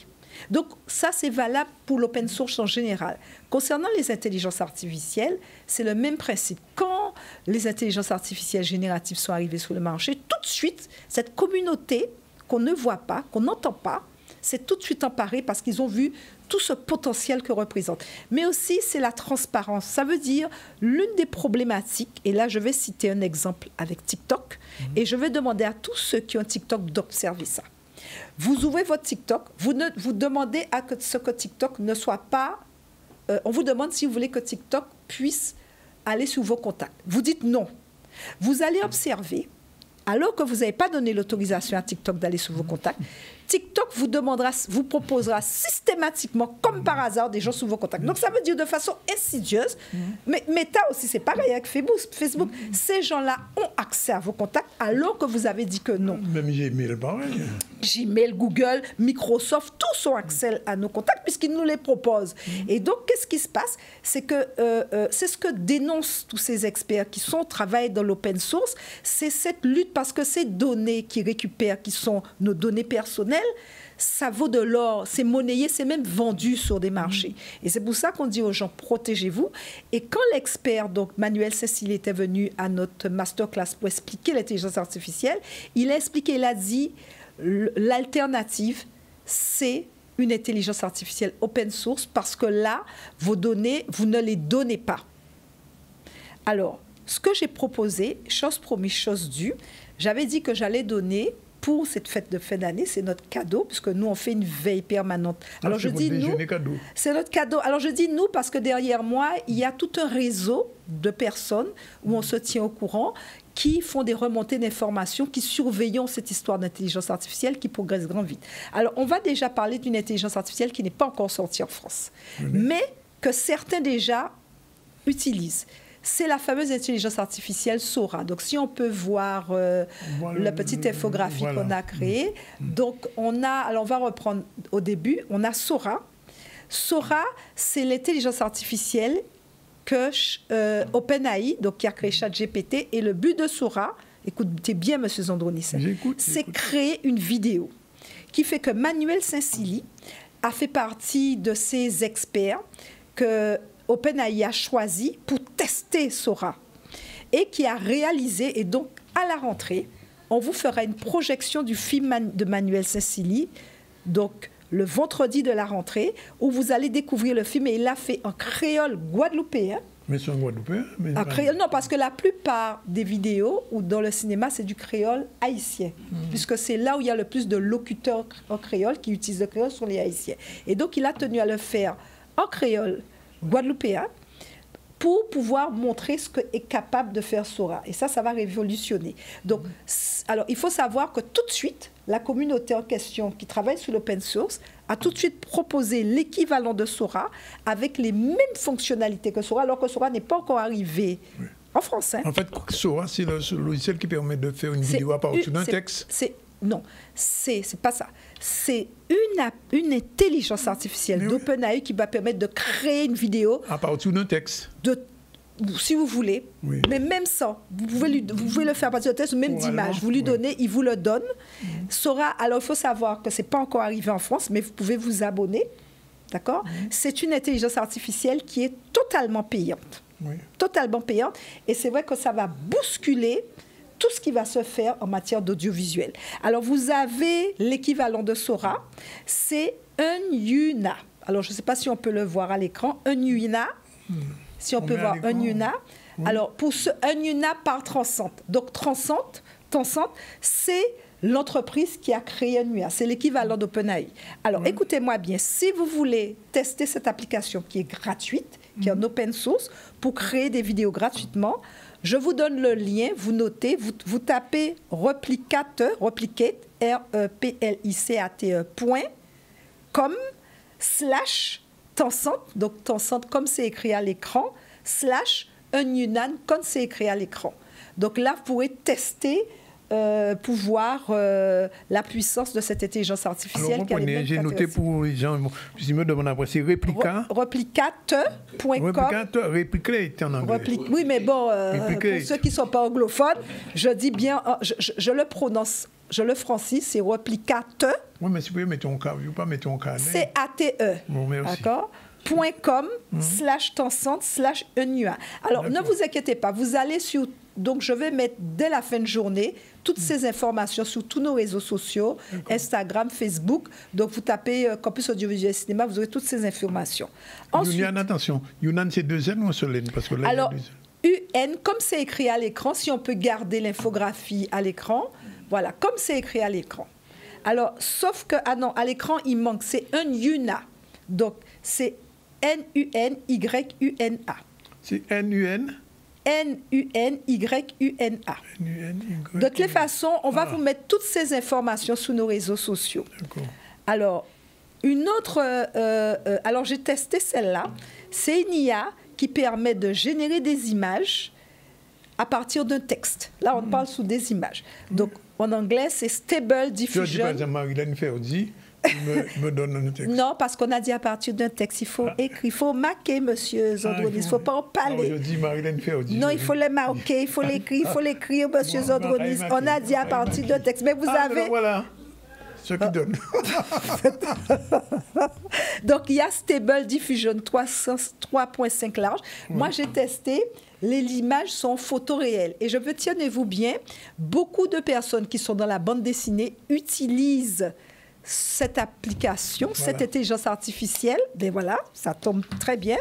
Donc, ça, c'est valable pour l'open source en général. Concernant les intelligences artificielles, c'est le même principe. Quand les intelligences artificielles génératives sont arrivées sur le marché, tout de suite, cette communauté qu'on ne voit pas, qu'on n'entend pas, s'est tout de suite emparé parce qu'ils ont vu tout ce potentiel que représente. Mais aussi, c'est la transparence. Ça veut dire, l'une des problématiques, et là, je vais citer un exemple avec TikTok, et je vais demander à tous ceux qui ont TikTok d'observer ça. Vous ouvrez votre TikTok, vous demandez à ce que TikTok ne soit pas... on vous demande si vous voulez que TikTok puisse aller sur vos contacts. Vous dites non. Vous allez observer, alors que vous n'avez pas donné l'autorisation à TikTok d'aller sur vos contacts, TikTok vous proposera systématiquement, comme par hasard, des gens sur vos contacts. Donc, ça veut dire de façon insidieuse, mais Meta aussi, c'est pareil avec Facebook. Ces gens-là ont accès à vos contacts alors que vous avez dit que non. Même Gmail, pareil. Gmail, Google, Microsoft, tous ont accès à nos contacts puisqu'ils nous les proposent. Et donc, qu'est-ce qui se passe? C'est que c'est ce que dénoncent tous ces experts qui travaillent dans l'open source, c'est cette lutte parce que ces données qu'ils récupèrent, qui sont nos données personnelles, ça vaut de l'or, c'est monnayé, c'est même vendu sur des marchés. Et c'est pour ça qu'on dit aux gens, protégez-vous. Et quand l'expert, donc Manuel Saint-Cyr, était venu à notre masterclass pour expliquer l'intelligence artificielle, il a expliqué, il a dit, l'alternative, c'est une intelligence artificielle open source parce que là, vos données, vous ne les donnez pas. Alors, ce que j'ai proposé, chose promise, chose due, j'avais dit que j'allais donner pour cette fête de fin d'année, c'est notre cadeau, puisque nous, on fait une veille permanente. Alors, je dis nous, c'est notre cadeau. Alors, je dis nous parce que derrière moi, il y a tout un réseau de personnes où on se tient au courant, qui font des remontées d'informations, qui surveillent cette histoire d'intelligence artificielle qui progresse grand vite. Alors, on va déjà parler d'une intelligence artificielle qui n'est pas encore sortie en France, mais que certains déjà utilisent. C'est la fameuse intelligence artificielle Sora. Donc, si on peut voir la petite infographie qu'on a créée. Donc, on va reprendre au début. On a Sora. Sora, c'est l'intelligence artificielle que OpenAI, donc qui a créé ChatGPT, et le but de Sora, écoutez bien, M. Zandronis, c'est créer une vidéo qui fait que Manuel Saint-Cyr a fait partie de ces experts que OpenAI a choisi pour tester Sora et qui a réalisé, et donc à la rentrée, on vous fera une projection du film de Manuel Saint-Cyr, donc le vendredi de la rentrée, où vous allez découvrir le film, et il l'a fait en créole guadeloupéen. Mais c'est en guadeloupéen? En créole, non, parce que la plupart des vidéos ou dans le cinéma, c'est du créole haïtien, puisque c'est là où il y a le plus de locuteurs en créole qui utilisent le créole, sont les haïtiens. Et donc, il a tenu à le faire en créole guadeloupéen pour pouvoir montrer ce qu'est capable de faire Sora. Et ça va révolutionner. Donc, alors, il faut savoir que tout de suite, la communauté en question qui travaille sur l'open source a tout de suite proposé l'équivalent de Sora avec les mêmes fonctionnalités que Sora, alors que Sora n'est pas encore arrivé en français. En fait, Sora, c'est le logiciel qui permet de faire une vidéo à partir d'un texte. Non, c'est pas ça. C'est une intelligence artificielle d'OpenAI qui va permettre de créer une vidéo à partir d'un texte. Si vous voulez, mais même ça, vous pouvez le faire à partir de texte, même d'image. Vous lui donnez, il vous le donne. Sora, alors il faut savoir que c'est pas encore arrivé en France, mais vous pouvez vous abonner, d'accord? C'est une intelligence artificielle qui est totalement payante. Totalement payante. Et c'est vrai que ça va bousculer tout ce qui va se faire en matière d'audiovisuel. Alors, vous avez l'équivalent de Sora, c'est Enyuna. Alors, je ne sais pas si on peut le voir à l'écran. Enyuna, si on peut voir Enyuna. Alors, pour ce Enyuna par Tencent. Donc, Tencent, c'est l'entreprise qui a créé Enyuna. C'est l'équivalent d'OpenAI. Alors, écoutez-moi bien. Si vous voulez tester cette application qui est gratuite, qui est en open source, pour créer des vidéos gratuitement, je vous donne le lien, vous notez, vous tapez replicate, replicate.com/Tencent, donc Tencent comme c'est écrit à l'écran, /Enyunan comme c'est écrit à l'écran. Donc là, vous pourrez tester pour voir la puissance de cette intelligence artificielle. Alors, j'ai noté pour les gens, je me demande après, c'est replicate.com. Replicate en anglais. Oui, mais bon, pour ceux qui ne sont pas anglophones, je dis bien, je le prononce, je le francise, c'est replicate. Oui, mais si vous pouvez mettre ton cas, je ne veux pas mettre ton cas. C-A-T-E. Bon, merci. D'accord? .com/Tencent/Enyua. Alors, ne vous inquiétez pas, vous allez sur Donc, je vais mettre dès la fin de journée toutes ces informations sur tous nos réseaux sociaux, Instagram, Facebook. Donc, vous tapez Campus Audiovisuel Cinéma, vous aurez toutes ces informations. Ensuite, Younan, attention, Younan, c'est 2 N ou un seul N? Parce que là, alors, UN, comme c'est écrit à l'écran, si on peut garder l'infographie à l'écran, voilà, comme c'est écrit à l'écran. Alors, sauf que, ah non, à l'écran, il manque, c'est un UNA. Donc, c'est N-U-N-Y-U-N-A. C'est N-U-N? N-U-N-Y-U-N-A. De toutes les façons, on va vous mettre toutes ces informations sur nos réseaux sociaux. Alors, une autre... alors, j'ai testé celle-là. C'est une IA qui permet de générer des images à partir d'un texte. Là, on parle sous des images. Donc, en anglais, c'est Stable Diffusion. Tu dis, par exemple, Marilyn Ferdi me donne un texte. Non, parce qu'on a dit à partir d'un texte, il faut écrire, il faut marquer, monsieur Zandronis, il ne faut pas en parler. Non, je dis Marilyn Ferdi. Non, il faut les marquer, il faut l'écrire, monsieur Zandronis. On a dit à partir d'un texte. Mais vous avez... Voilà. Ce qui donne. Donc, il y a Stable Diffusion 3.5 large. Moi, j'ai testé. Les images sont photoréelles. Et je veux, tenez-vous bien, beaucoup de personnes qui sont dans la bande dessinée utilisent cette application, cette intelligence artificielle. Ben voilà, ça tombe très bien.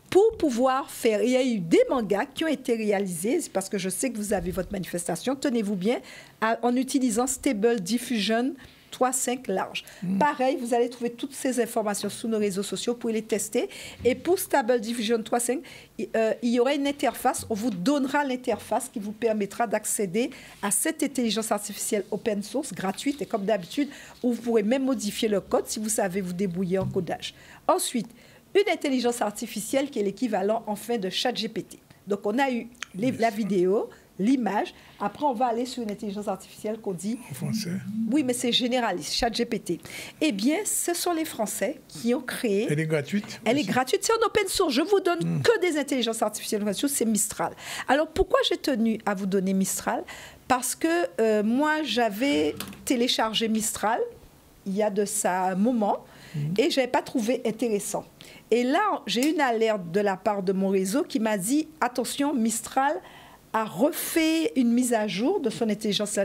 Pour pouvoir faire... Il y a eu des mangas qui ont été réalisés, parce que je sais que vous avez votre manifestation, tenez-vous bien, en utilisant Stable Diffusion 3.5 large. Pareil, vous allez trouver toutes ces informations sur nos réseaux sociaux pour les tester. Et pour Stable Diffusion 3.5, il y aura une interface. On vous donnera l'interface qui vous permettra d'accéder à cette intelligence artificielle open source, gratuite, et comme d'habitude, où vous pourrez même modifier le code si vous savez vous débrouiller en codage. Ensuite, une intelligence artificielle qui est l'équivalent, enfin, de ChatGPT. Donc, on a eu la vidéo, l'image. Après, on va aller sur une intelligence artificielle qu'on dit... En français. Oui, mais c'est généraliste, ChatGPT. Eh bien, ce sont les Français qui ont créé... Elle est gratuite? Elle est gratuite, c'est en open source. Je vous donne que des intelligences artificielles open source, c'est Mistral. Alors, pourquoi j'ai tenu à vous donner Mistral? Parce que moi, j'avais téléchargé Mistral il y a de ça un moment et je n'avais pas trouvé intéressant. Et là, j'ai une alerte de la part de mon réseau qui m'a dit, attention, Mistral a refait une mise à jour de son intelligence,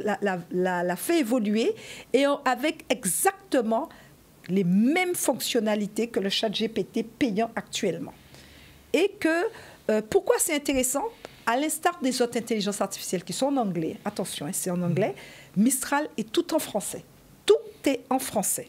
l'a fait évoluer, et avec exactement les mêmes fonctionnalités que le ChatGPT payant actuellement. Et que, pourquoi c'est intéressant? À l'instar des autres intelligences artificielles qui sont en anglais, attention, hein, c'est en anglais, Mistral est tout en français. Tout est en français.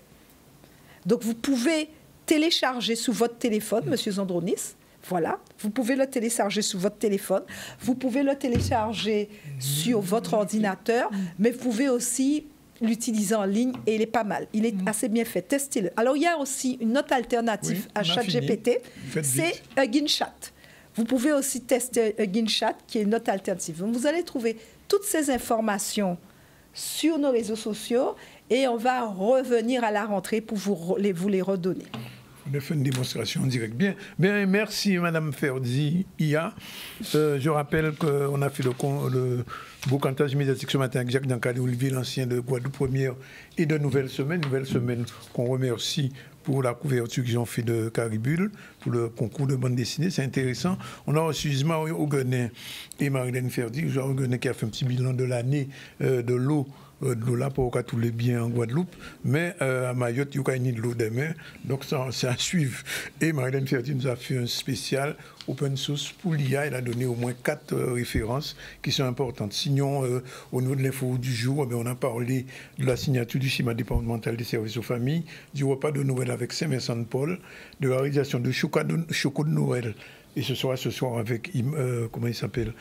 Donc vous pouvez télécharger sous votre téléphone, monsieur Zandronis. Voilà, vous pouvez le télécharger sur votre téléphone, vous pouvez le télécharger sur votre ordinateur, mais vous pouvez aussi l'utiliser en ligne et il est pas mal. Il est assez bien fait. Testez-le. Alors, il y a aussi une autre alternative à ChatGPT, c'est Hugging Chat. Vous pouvez aussi tester Hugging Chat, qui est une autre alternative. Donc, vous allez trouver toutes ces informations sur nos réseaux sociaux et on va revenir à la rentrée pour vous les redonner. On a fait une démonstration en direct. Bien, merci Madame Ferdi, IA. Je rappelle qu'on a fait le beau cantage médiatique ce matin avec Jacques Dancalé-Olivier, l'ancien de Guadeloupe Première et de Nouvelle Semaine qu'on remercie pour la couverture qu'ils ont fait de Caribule, pour le concours de bande dessinée. C'est intéressant. On a reçu Isma Oguenet et Marilyn Ferdi. Oguenet qui a fait un petit bilan de l'année de l'eau. De l'eau là pour tous les biens en Guadeloupe, mais à Mayotte, il y a une de l'eau demain, donc c'est à suivre. Et Marilyn Ferdi nous a fait un spécial open source pour l'IA. Elle a donné au moins 4 références qui sont importantes. Sinon, au niveau de l'info du jour, on a parlé de la signature du schéma départemental des services aux familles, du repas de Noël avec Saint-Vincent-de-Paul, de la réalisation de Choco de Noël, et ce soir avec, comment il s'appelle,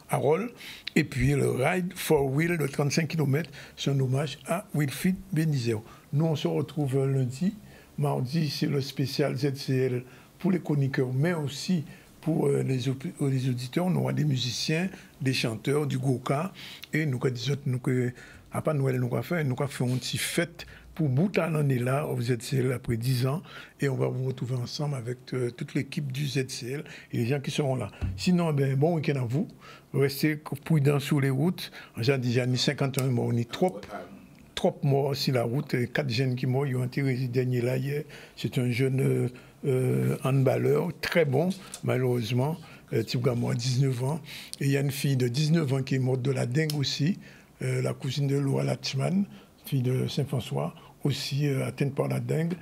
Harold, et puis le Ride for Will de 35 km, c'est un hommage à Wilfried Benizeo. Nous, on se retrouve lundi. Mardi, c'est le spécial ZCL pour les chroniqueurs, mais aussi pour les auditeurs. On aura des musiciens, des chanteurs, du Goka, et nous, à part Noël, nous avons fait une petite fête pour Boutan, on est là au ZCL après 10 ans et on va vous retrouver ensemble avec toute l'équipe du ZCL et les gens qui seront là. Sinon, bon week-end à vous. Restez prudents sur les routes. J'ai déjà 51 morts, on est trop morts sur la route. 4 jeunes qui morts, ils ont été résidus dernier là hier. C'est un jeune handballeur, très bon, malheureusement. type gamin, 19 ans. Et il y a une fille de 19 ans qui est morte de la dengue aussi, la cousine de Loa Latchman, fille de Saint-François, aussi atteinte par la dengue,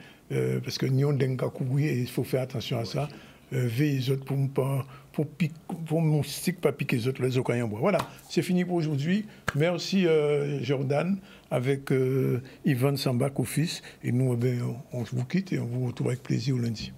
parce que nous avons dengue à couvrir et il faut faire attention à ça. Veiller les autres pour mon stick pas piquer les autres les occasions bois. Voilà, c'est fini pour aujourd'hui. Merci Jordan avec Yvan Sambak au fils. Et nous, on vous quitte et on vous retrouve avec plaisir au lundi.